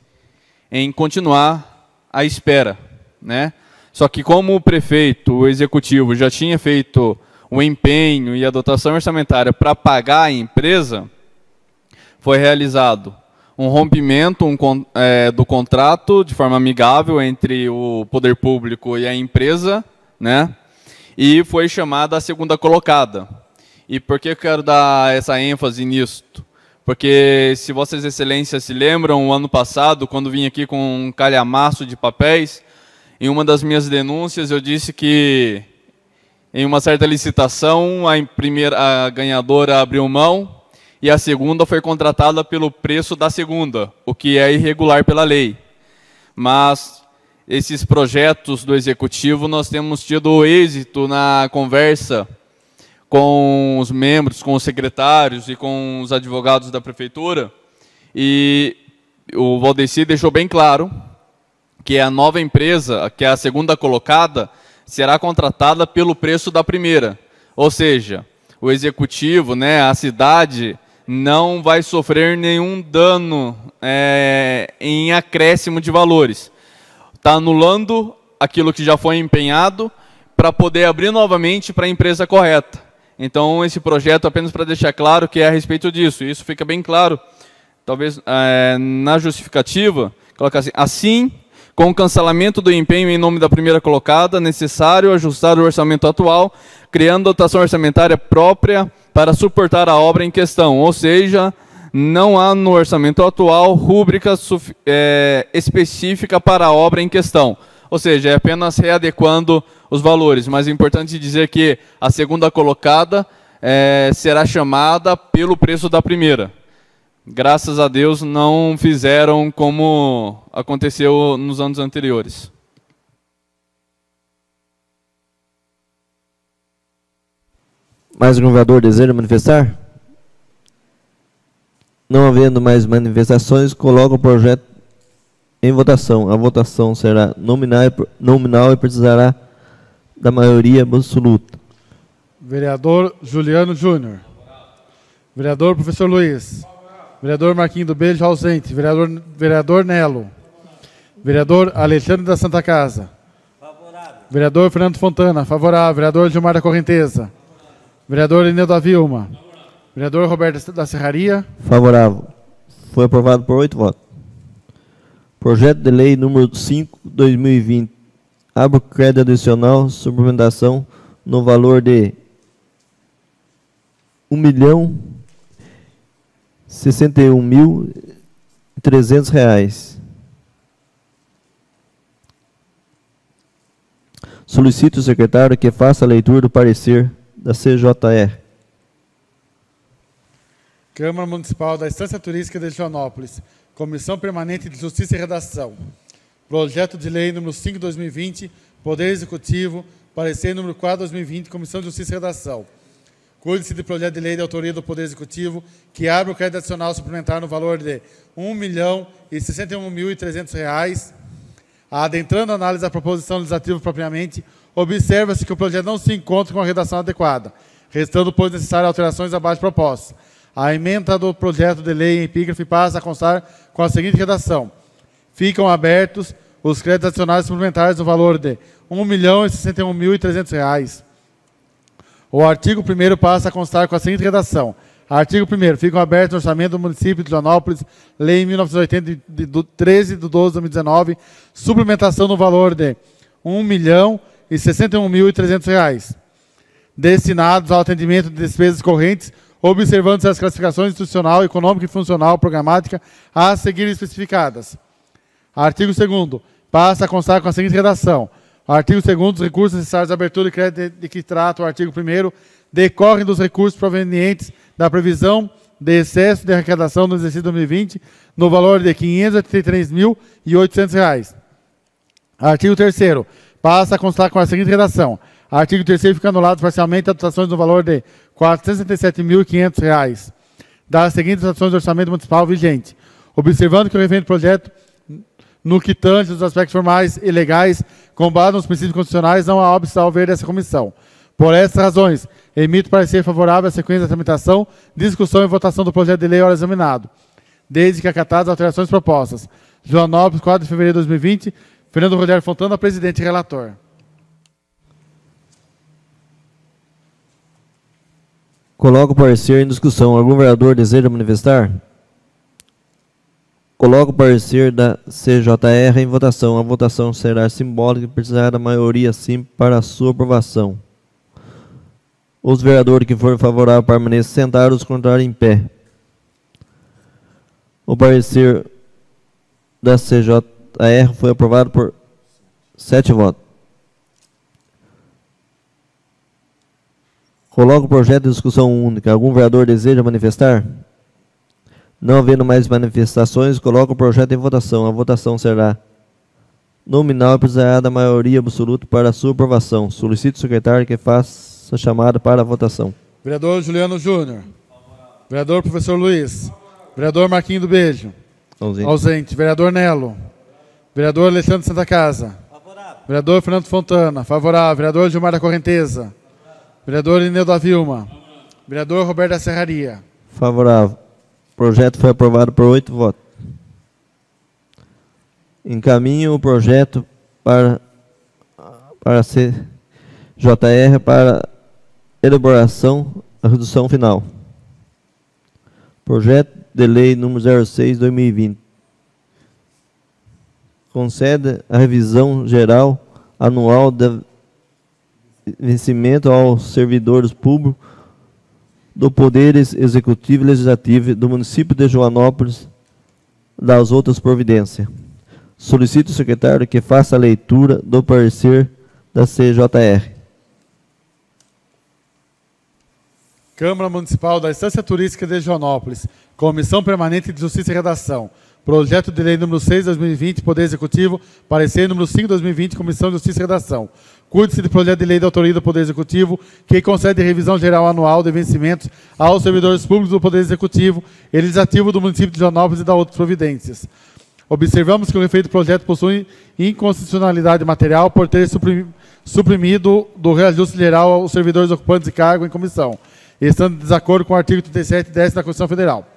em continuar à espera, né? Só que como o prefeito, o executivo, já tinha feito o empenho e a dotação orçamentária para pagar a empresa, foi realizado um rompimento do contrato de forma amigável entre o poder público e a empresa, né? E foi chamada a segunda colocada. E por que eu quero dar essa ênfase nisso? Porque, se vossas excelências se lembram, o ano passado, quando vim aqui com um calhamaço de papéis, em uma das minhas denúncias, eu disse que, em uma certa licitação, a ganhadora abriu mão e a segunda foi contratada pelo preço da segunda, o que é irregular pela lei. Mas esses projetos do Executivo, nós temos tido êxito na conversa com os membros, com os secretários e com os advogados da Prefeitura, e o Valdeci deixou bem claro que a nova empresa, que é a segunda colocada, será contratada pelo preço da primeira. Ou seja, o executivo, né, a cidade, não vai sofrer nenhum dano em acréscimo de valores. Está anulando aquilo que já foi empenhado para poder abrir novamente para a empresa correta. Então, esse projeto, apenas para deixar claro que é a respeito disso. Isso fica bem claro, talvez na justificativa, coloca assim, com o cancelamento do empenho em nome da primeira colocada, necessário ajustar o orçamento atual, criando dotação orçamentária própria para suportar a obra em questão. Ou seja, não há no orçamento atual rúbrica específica para a obra em questão. Ou seja, é apenas readequando os valores. Mas é importante dizer que a segunda colocada será chamada pelo preço da primeira. Graças a Deus não fizeram como aconteceu nos anos anteriores. Mais algum vereador deseja manifestar? Não havendo mais manifestações, coloco o projeto em votação. A votação será nominal e precisará da maioria absoluta. Vereador Juliano Júnior. Vereador Professor Luiz. Vereador Marquinhos do Beijo, ausente. Vereador Nelo. Vereador Alexandre da Santa Casa. Favorável. Vereador Fernando Fontana, favorável. Vereador Gilmar da Correnteza. Vereador Ineu da Vilma. Vereador Roberto da Serraria. Favorável. Foi aprovado por 8 votos. Projeto de Lei número 5/2020. Abre o crédito adicional, suplementação no valor de R$1.061.300. Solicito o secretário que faça a leitura do parecer da CJR. Câmara Municipal da Estância Turística de Joanópolis. Comissão Permanente de Justiça e Redação. Projeto de Lei número 5/2020, Poder Executivo, Parecer número 4/2020, Comissão de Justiça e Redação. Cuide-se de projeto de lei de autoria do Poder Executivo que abre o crédito adicional suplementar no valor de R$ 1.061.300. Adentrando a análise da proposição legislativa propriamente, observa-se que o projeto não se encontra com a redação adequada, restando, pois, necessárias alterações abaixo propostas. A emenda do projeto de lei em epígrafe passa a constar com a seguinte redação. Ficam abertos os créditos adicionais suplementares no valor de R$ 1.061.300. O artigo 1º passa a constar com a seguinte redação. Artigo 1º. Ficam abertos no orçamento do município de Joanópolis, Lei 1980, de 13 de 12 de 2019, suplementação no valor de R$ 1.061.300, destinados ao atendimento de despesas correntes, observando-se as classificações institucional, econômica e funcional programática a seguir especificadas. Artigo 2º. Passa a constar com a seguinte redação. Artigo 2º. Os recursos necessários à abertura de crédito de que trata o artigo 1º decorrem dos recursos provenientes da previsão de excesso de arrecadação no exercício 2020 no valor de R$ 583.800. Artigo 3º. Passa a constar com a seguinte redação. Artigo 3º. Fica anulado parcialmente as dotações no valor de R$ 467.500 das seguintes dotações do orçamento municipal vigente. Observando que o referente projeto, no que tange os aspectos formais e legais, com base nos princípios constitucionais, não há óbice ao ver dessa comissão. Por essas razões, emito parecer favorável à sequência da tramitação, discussão e votação do projeto de lei ora examinado, desde que acatadas as alterações propostas. Joanópolis, 4 de fevereiro de 2020, Fernando Rogério Fontana, presidente e relator. Coloco o parecer em discussão. Algum vereador deseja manifestar? Coloco o parecer da CJR em votação. A votação será simbólica e precisará da maioria sim para a sua aprovação. Os vereadores que forem favoráveis permaneçam sentados, os contrários em pé. O parecer da CJR foi aprovado por 7 votos. Coloco o projeto em discussão única. Algum vereador deseja manifestar? Não havendo mais manifestações, coloco o projeto em votação. A votação será nominal e precisará da maioria absoluta para a sua aprovação. Solicito ao secretário que faça a chamada para a votação. Vereador Juliano Júnior. Vereador Professor Luiz. Vereador Marquinho do Beijo. Ausente. Vereador Nelo. Vereador Alexandre Santa Casa. Favorável. Vereador Fernando Fontana. Favorável. Vereador Gilmar da Correnteza. Vereador Ineu da Vilma. Vereador Roberto da Serraria. Favorável. O projeto foi aprovado por 8 votos. Encaminho o projeto para a CJR para elaboração da redução final. Projeto de lei número 06/2020. Concede a revisão geral anual de vencimento aos servidores públicos do Poder Executivo e Legislativo do município de Joanópolis, das outras providências. Solicito ao secretário que faça a leitura do parecer da CJR. Câmara Municipal da Estância Turística de Joanópolis. Comissão Permanente de Justiça e Redação. Projeto de lei número 6/2020, Poder Executivo. Parecer número 5/2020, Comissão de Justiça e Redação. Cuide-se de projeto de lei de autoria do Poder Executivo que concede revisão geral anual de vencimentos aos servidores públicos do Poder Executivo e Legislativo do município de Joanópolis e da outras providências. Observamos que o referido projeto possui inconstitucionalidade material por ter suprimido do reajuste geral aos servidores ocupantes de cargo em comissão, estando em desacordo com o artigo 3710 da Constituição Federal.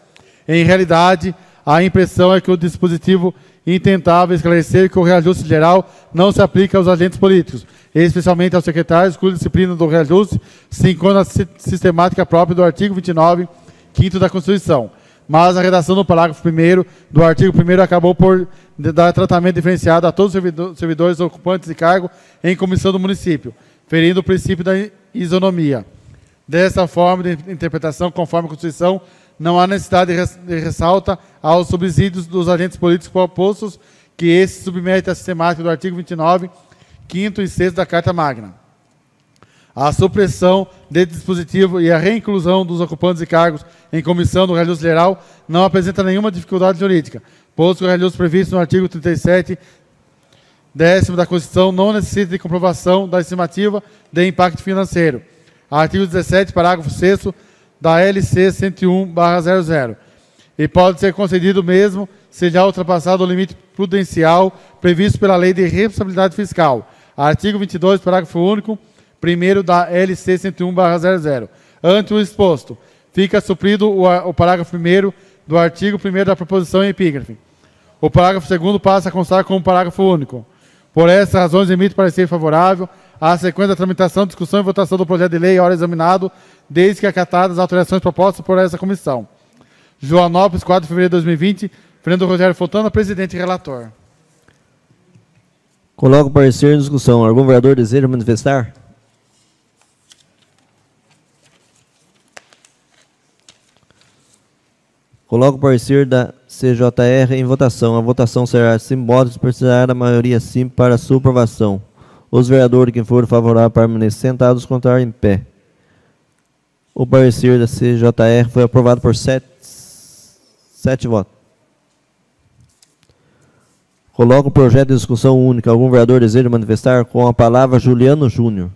Em realidade, a impressão é que o dispositivo intentava esclarecer que o reajuste geral não se aplica aos agentes políticos, especialmente aos secretários, cuja disciplina do reajuste se encontra na sistemática própria do artigo 29, 5º da Constituição. Mas a redação do parágrafo 1º do artigo 1º acabou por dar tratamento diferenciado a todos os servidores ocupantes de cargo em comissão do município, ferindo o princípio da isonomia. Dessa forma de interpretação, conforme a Constituição, não há necessidade de ressalta aos subsídios dos agentes políticos propostos que esse submete à sistemática do artigo 29, 5º e 6º da Carta Magna. A supressão desse dispositivo e a reinclusão dos ocupantes de cargos em comissão do reajuste geral não apresenta nenhuma dificuldade jurídica, pois o reajuste previsto no artigo 37 10º da Constituição não necessita de comprovação da estimativa de impacto financeiro. Artigo 17, parágrafo 6º da LC 101/00. E pode ser concedido mesmo se já ultrapassado o limite prudencial previsto pela Lei de Responsabilidade Fiscal. Artigo 22, parágrafo único, 1º da LC 101/00. Ante o exposto, fica suprido o parágrafo 1º do artigo 1º da proposição em epígrafe. O parágrafo 2º passa a constar como parágrafo único. Por essas razões, emito parecer favorável à sequência da tramitação, discussão e votação do projeto de lei, hora examinado, desde que acatadas as alterações propostas por essa comissão. Joanópolis, 4 de fevereiro de 2020, Fernando Rogério Fontana, presidente e relator. Coloco o parecer em discussão. Algum vereador deseja manifestar? Coloco o parecer da CJR em votação. A votação será simbólica e precisará da maioria simples para sua aprovação. Os vereadores que forem favoráveis permaneçam sentados, os contrários em pé. O parecer da CJR foi aprovado por 7 votos. Coloco o projeto em discussão única. Algum vereador deseja manifestar? Com a palavra, Juliano Júnior.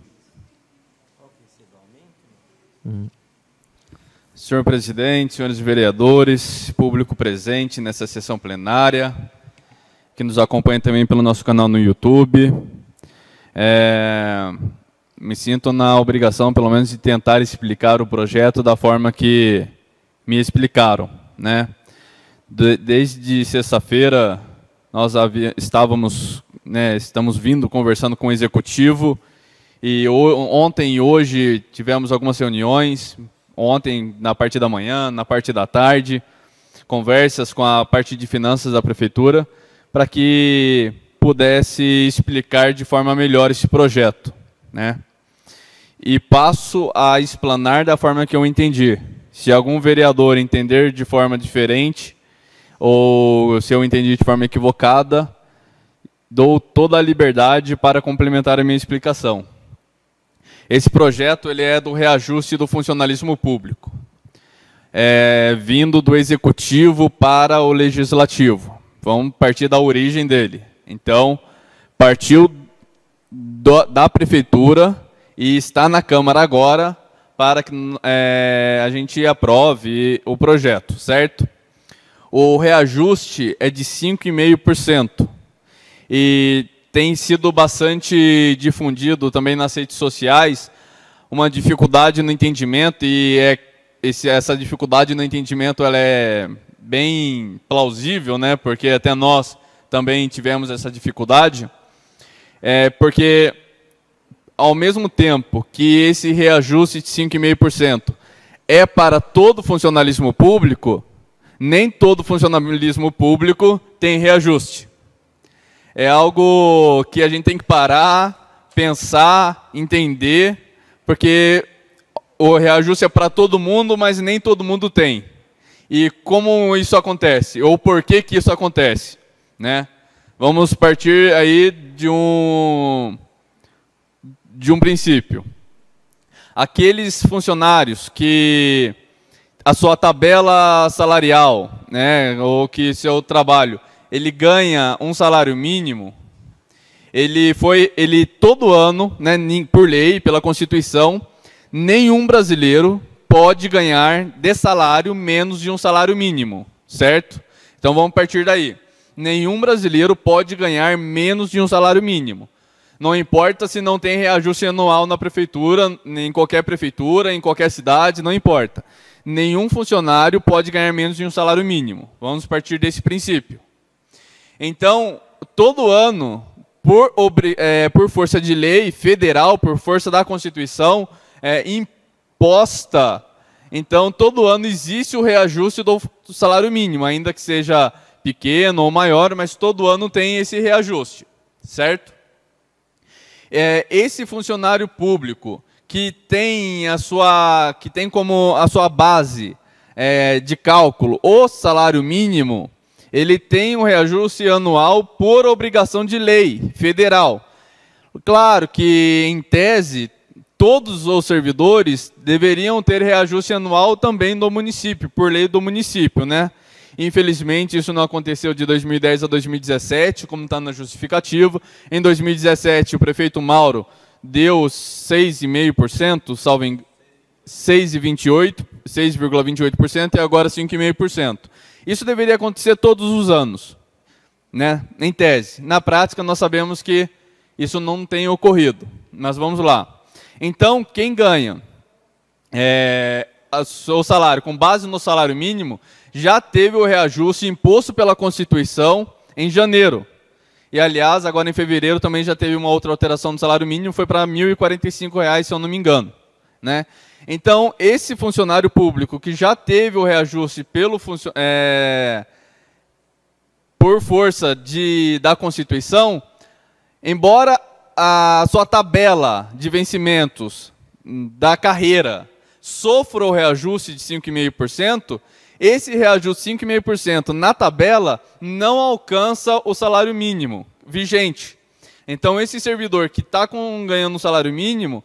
Senhor presidente, senhores vereadores, público presente nessa sessão plenária, que nos acompanha também pelo nosso canal no YouTube, me sinto na obrigação, pelo menos, de tentar explicar o projeto da forma que me explicaram, né? Desde sexta-feira, nós estamos vindo conversando com o executivo, e ontem e hoje tivemos algumas reuniões, ontem na parte da manhã, na parte da tarde, conversas com a parte de finanças da prefeitura, para que pudesse explicar de forma melhor esse projeto, né? E passo a explanar da forma que eu entendi. Se algum vereador entender de forma diferente, ou se eu entendi de forma equivocada, dou toda a liberdade para complementar a minha explicação. Esse projeto ele é do reajuste do funcionalismo público, vindo do executivo para o legislativo. Vamos partir da origem dele. Então, partiu da prefeitura e está na Câmara agora para que a gente aprove o projeto, certo? O reajuste é de 5,5%. E tem sido bastante difundido também nas redes sociais uma dificuldade no entendimento, e essa dificuldade no entendimento ela é bem plausível, né? Porque até nós também tivemos essa dificuldade, porque ao mesmo tempo que esse reajuste de 5,5% é para todo funcionalismo público, nem todo funcionalismo público tem reajuste. É algo que a gente tem que parar, pensar, entender, porque o reajuste é para todo mundo, mas nem todo mundo tem. E como isso acontece? Ou por que que isso acontece? Né? Vamos partir aí de um princípio. Aqueles funcionários que a sua tabela salarial, né, ou que seu trabalho, ele ganha um salário mínimo, ele todo ano, né, por lei, pela Constituição, nenhum brasileiro pode ganhar de salário menos de um salário mínimo, certo? Então vamos partir daí. Nenhum brasileiro pode ganhar menos de um salário mínimo. Não importa se não tem reajuste anual na prefeitura, em qualquer cidade, não importa. Nenhum funcionário pode ganhar menos de um salário mínimo. Vamos partir desse princípio. Então, todo ano, por força de lei federal, por força da Constituição, imposta, então todo ano existe o reajuste do salário mínimo, ainda que seja pequeno ou maior, mas todo ano tem esse reajuste, certo? Esse funcionário público que tem como a sua base de cálculo o salário mínimo, ele tem um reajuste anual por obrigação de lei federal. Claro que, em tese, todos os servidores deveriam ter reajuste anual também do município, por lei do município, né? Infelizmente, isso não aconteceu de 2010 a 2017, como está na justificativa. Em 2017, o prefeito Mauro deu 6,5%, salvo em 6,28%, e agora 5,5%. Isso deveria acontecer todos os anos, né? Em tese. Na prática, nós sabemos que isso não tem ocorrido. Mas vamos lá. Então, quem ganha o salário com base no salário mínimo já teve o reajuste imposto pela Constituição em janeiro. E, aliás, agora em fevereiro também já teve uma outra alteração do salário mínimo, foi para R$ 1.045, se eu não me engano, né? Então, esse funcionário público que já teve o reajuste por força da Constituição, embora a sua tabela de vencimentos da carreira sofra o reajuste de 5,5%, esse reajuste de 5,5% na tabela não alcança o salário mínimo vigente. Então, esse servidor que está ganhando um salário mínimo,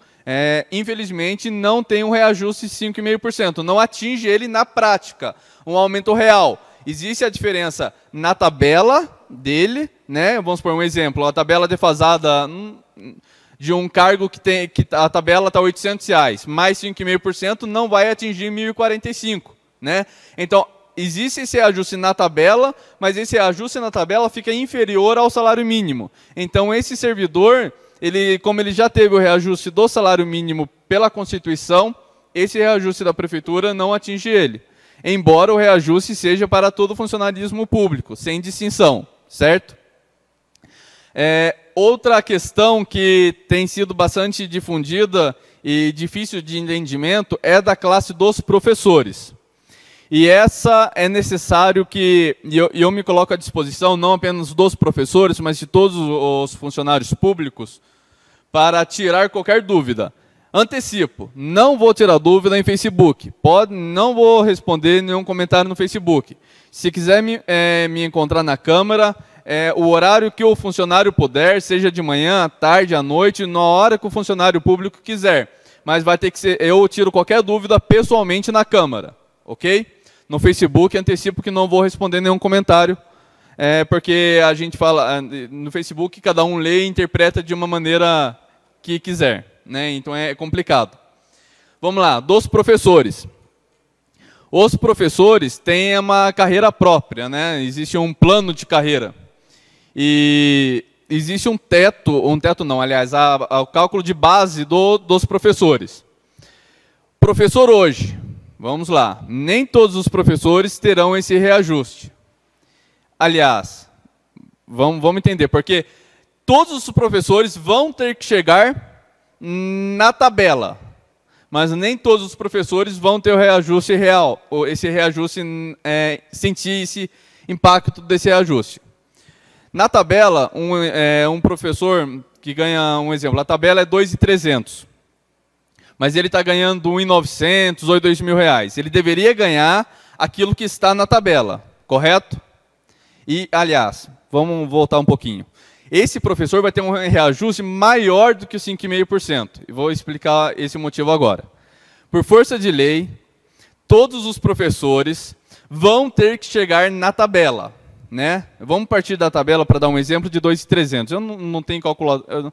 infelizmente, não tem um reajuste de 5,5%. Não atinge ele na prática, um aumento real. Existe a diferença na tabela dele, né? Vamos por um exemplo, a tabela defasada de um cargo que a tabela está R$ 800, mais 5,5% não vai atingir R$ 1.045, né? Então, existe esse ajuste na tabela, mas esse ajuste na tabela fica inferior ao salário mínimo. Então, esse servidor, como ele já teve o reajuste do salário mínimo pela Constituição, esse reajuste da prefeitura não atinge ele. Embora o reajuste seja para todo o funcionalismo público, sem distinção, certo? Outra questão que tem sido bastante difundida e difícil de entendimento é da classe dos professores. E essa é necessário que, e eu me coloco à disposição, não apenas dos professores, mas de todos os funcionários públicos, para tirar qualquer dúvida. Antecipo, não vou tirar dúvida em Facebook, não vou responder nenhum comentário no Facebook. Se quiser me encontrar na Câmara, o horário que o funcionário puder, seja de manhã, à tarde, à noite, na hora que o funcionário público quiser. Mas vai ter que ser, eu tiro qualquer dúvida pessoalmente na Câmara, ok? No Facebook, antecipo que não vou responder nenhum comentário, porque a gente fala, no Facebook, cada um lê e interpreta de uma maneira que quiser, né? Então é complicado. Vamos lá, dos professores. Os professores têm uma carreira própria, né? Existe um plano de carreira. E existe um teto não, aliás, o cálculo de base dos professores. Professor hoje, vamos lá, nem todos os professores terão esse reajuste. Aliás, vamos entender, porque todos os professores vão ter que chegar na tabela, mas nem todos os professores vão ter o reajuste real, ou esse reajuste, sentir esse impacto desse reajuste. Na tabela, um professor que ganha, um exemplo, a tabela é 2.300, mas ele está ganhando 1.900 ou 2.000 reais. Ele deveria ganhar aquilo que está na tabela, correto? E, aliás, vamos voltar um pouquinho. Esse professor vai ter um reajuste maior do que o 5,5%. E vou explicar esse motivo agora. Por força de lei, todos os professores vão ter que chegar na tabela, né? Vamos partir da tabela para dar um exemplo de 2.300. Eu não tenho calculadora.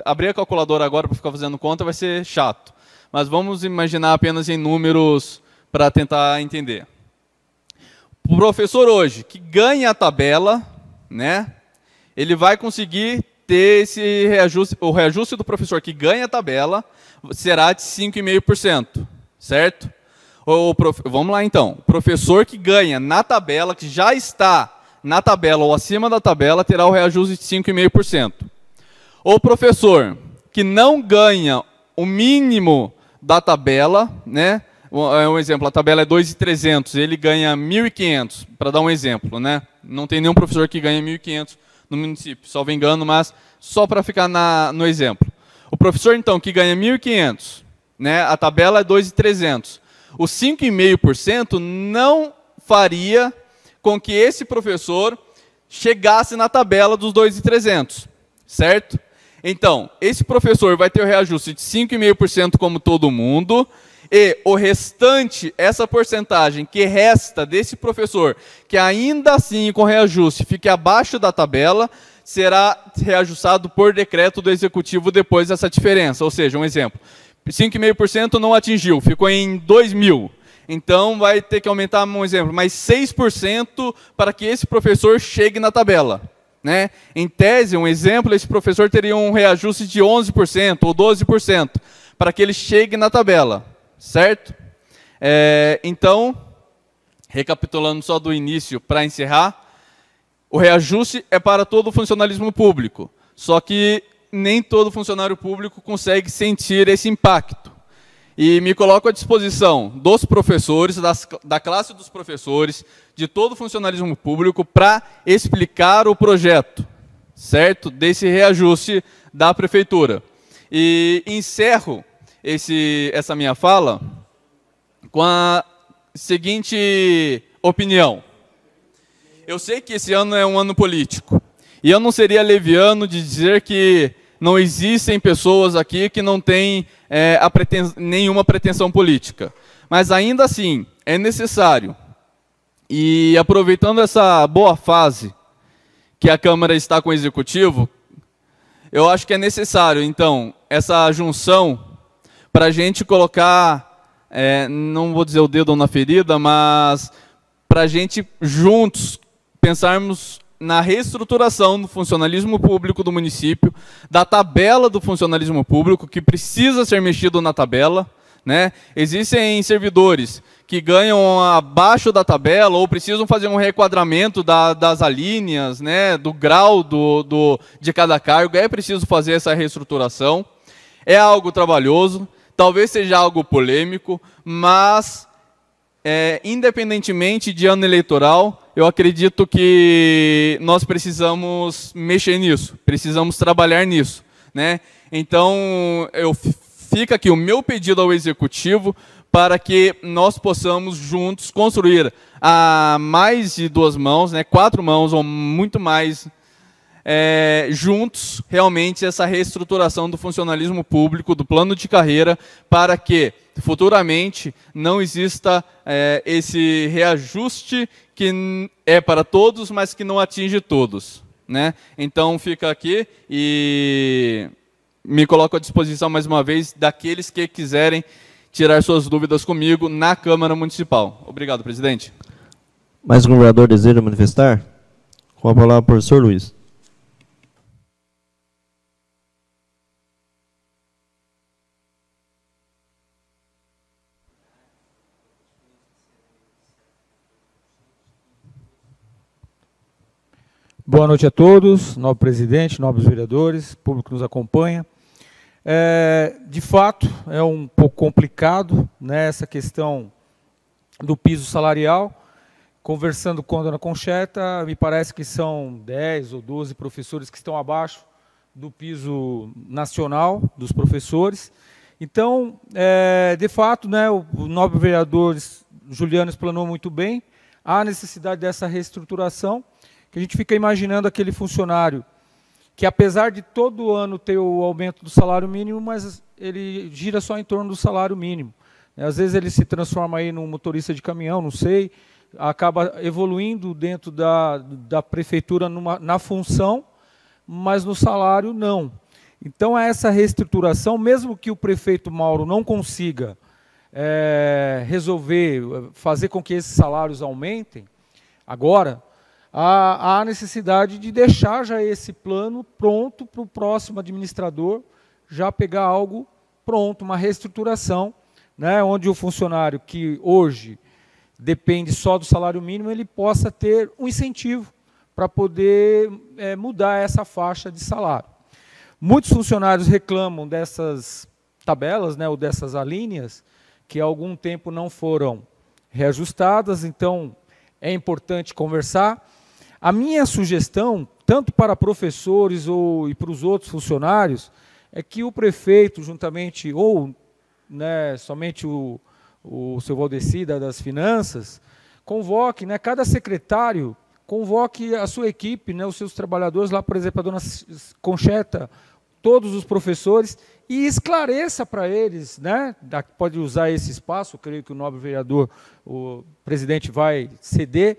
Abrir a calculadora agora para ficar fazendo conta vai ser chato. Mas vamos imaginar apenas em números para tentar entender. O professor hoje, que ganha a tabela, né? Ele vai conseguir ter esse reajuste. O reajuste do professor que ganha a tabela será de 5,5%, certo? Vamos lá então. O professor que ganha na tabela, que já está na tabela ou acima da tabela, terá o reajuste de 5,5%. O professor que não ganha o mínimo da tabela, né? Um exemplo, a tabela é 2.300, ele ganha 1.500, para dar um exemplo, né? Não tem nenhum professor que ganha 1.500 no município, salvo engano, mas só para ficar no exemplo. O professor, então, que ganha 1.500, né? A tabela é 2.300. O 5,5% não faria com que esse professor chegasse na tabela dos 2.300, certo? Então, esse professor vai ter o reajuste de 5,5% como todo mundo, E o restante, essa porcentagem que resta desse professor, que ainda assim com reajuste fique abaixo da tabela, será reajustado por decreto do executivo depois dessa diferença. Ou seja, um exemplo, 5,5% não atingiu, ficou em 2.000. Então vai ter que aumentar, um exemplo, mais 6% para que esse professor chegue na tabela. Né? Em tese, um exemplo, esse professor teria um reajuste de 11% ou 12% para que ele chegue na tabela. Certo? Então, recapitulando só do início para encerrar, o reajuste é para todo o funcionalismo público, só que nem todo funcionário público consegue sentir esse impacto. E me coloco à disposição dos professores, da classe dos professores, de todo o funcionalismo público para explicar o projeto, certo? Desse reajuste da prefeitura. E encerro essa minha fala com a seguinte opinião. Eu sei que esse ano é um ano político, e eu não seria leviano de dizer que não existem pessoas aqui que não têm nenhuma pretensão política. Mas ainda assim, é necessário, e aproveitando essa boa fase que a Câmara está com o Executivo, eu acho que é necessário, então, essa junção para a gente colocar, não vou dizer o dedo na ferida, mas para a gente juntos pensarmos na reestruturação do funcionalismo público do município, da tabela do funcionalismo público, que precisa ser mexido na tabela. Né? Existem servidores que ganham abaixo da tabela ou precisam fazer um requadramento das alíneas, né? Do grau de cada cargo. É preciso fazer essa reestruturação. É algo trabalhoso. Talvez seja algo polêmico, mas, independentemente de ano eleitoral, eu acredito que nós precisamos mexer nisso, precisamos trabalhar nisso. Né? Então, fica aqui o meu pedido ao Executivo para que nós possamos juntos construir a mais de 2 mãos, né, 4 mãos ou muito mais, juntos, realmente, essa reestruturação do funcionalismo público, do plano de carreira, para que, futuramente, não exista esse reajuste que é para todos, mas que não atinge todos. Né? Então, fica aqui e me coloco à disposição, mais uma vez, daqueles que quiserem tirar suas dúvidas comigo na Câmara Municipal. Obrigado, presidente. Mais um vereador deseja manifestar? Com a palavra, professor Luiz. Boa noite a todos, nobre presidente, nobres vereadores, público que nos acompanha. De fato, é um pouco complicado, né, essa questão do piso salarial. Conversando com a dona Concheta, me parece que são 10 ou 12 professores que estão abaixo do piso nacional dos professores. Então, de fato, né, o nobre vereador Juliano explanou muito bem a necessidade dessa reestruturação, que a gente fica imaginando aquele funcionário que, apesar de todo ano ter o aumento do salário mínimo, mas ele gira só em torno do salário mínimo. Às vezes ele se transforma aí num motorista de caminhão, não sei, acaba evoluindo dentro da prefeitura na função, mas no salário não. Então, essa reestruturação, mesmo que o prefeito Mauro não consiga resolver, fazer com que esses salários aumentem, agora, há necessidade de deixar já esse plano pronto para o próximo administrador, já pegar algo pronto, uma reestruturação, né, onde o funcionário que hoje depende só do salário mínimo, ele possa ter um incentivo para poder mudar essa faixa de salário. Muitos funcionários reclamam dessas tabelas, né, ou dessas alíneas, que há algum tempo não foram reajustadas, então é importante conversar. A minha sugestão, tanto para professores e para os outros funcionários, é que o prefeito, juntamente, ou né, somente o seu Valdeci das Finanças, convoque, né, cada secretário, convoque a sua equipe, né, os seus trabalhadores lá, por exemplo, a dona Concheta, todos os professores e esclareça para eles, né? Pode usar esse espaço, creio que o nobre vereador, o presidente vai ceder,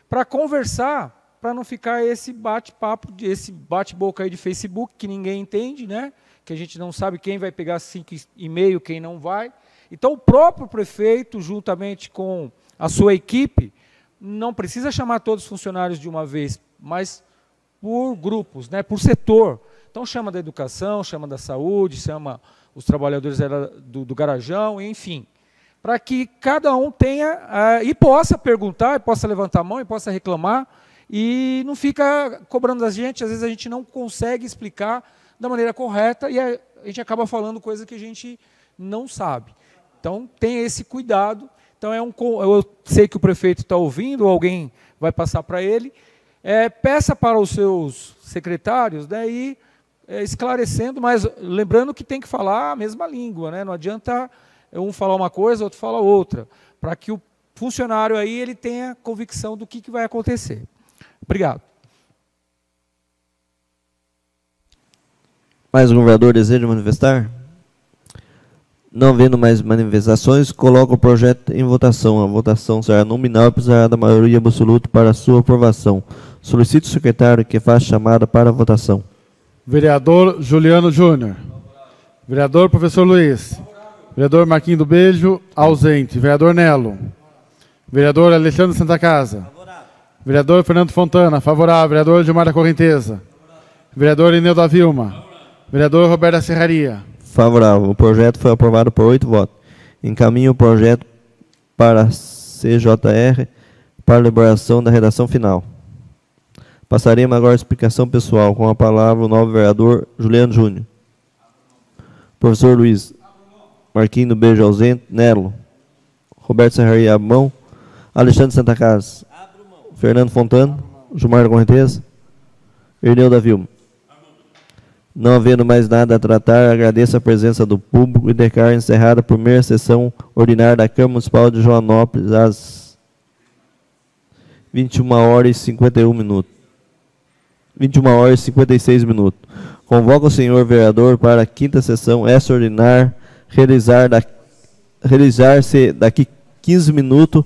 para conversar, para não ficar esse bate-papo, esse bate-boca aí de Facebook, que ninguém entende, né? Que a gente não sabe quem vai pegar 5,5, quem não vai. Então, o próprio prefeito, juntamente com a sua equipe, não precisa chamar todos os funcionários de uma vez, mas por grupos, né, por setor. Então, chama da educação, chama da saúde, chama os trabalhadores do garajão, enfim, para que cada um tenha, e possa perguntar, e possa levantar a mão, e possa reclamar, e não fica cobrando da gente, às vezes a gente não consegue explicar da maneira correta, e a gente acaba falando coisa que a gente não sabe. Então, tenha esse cuidado. Então, eu sei que o prefeito está ouvindo, ou alguém vai passar para ele, peça para os seus secretários, né, e esclarecendo, mas lembrando que tem que falar a mesma língua, né? Não adianta um falar uma coisa, outro falar outra, para que o funcionário aí ele tenha convicção do que vai acontecer. Obrigado. Mais algum vereador deseja manifestar? Não havendo mais manifestações, coloco o projeto em votação. A votação será nominal e precisará da maioria absoluta para sua aprovação. Solicito o secretário que faça chamada para a votação. Vereador Juliano Júnior. Vereador Professor Luiz. Vereador Marquinho do Beijo, ausente. Vereador Nelo. Vereador Alexandre Santa Casa. Vereador Fernando Fontana, favorável. Vereador Gilmar da Correnteza. Vereador Ineu da Vilma. Vereador Roberto da Serraria. Favorável. O projeto foi aprovado por 8 votos. Encaminho o projeto para a CJR para a elaboração da redação final. Passaremos agora a explicação pessoal. Com a palavra o novo vereador Juliano Júnior. Professor Luiz. Marquinho do Beijo ausente. Nelo. Roberto Serraria Abmão. Alexandre Santa Casa. Fernando Fontana. Gilmar da Correnteza. Ineu da Vilma. Não havendo mais nada a tratar, agradeço a presença do público e declaro encerrada a primeira sessão ordinária da Câmara Municipal de Joanópolis, às 21h51. 21h56. Convoco o senhor vereador para a quinta sessão extraordinária, realizar-se daqui 15 minutos.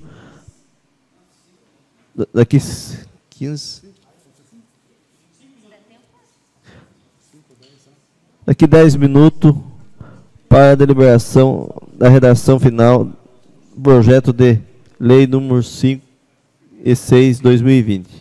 Daqui 10 minutos para a deliberação da redação final do projeto de lei número 5 e 6/2020.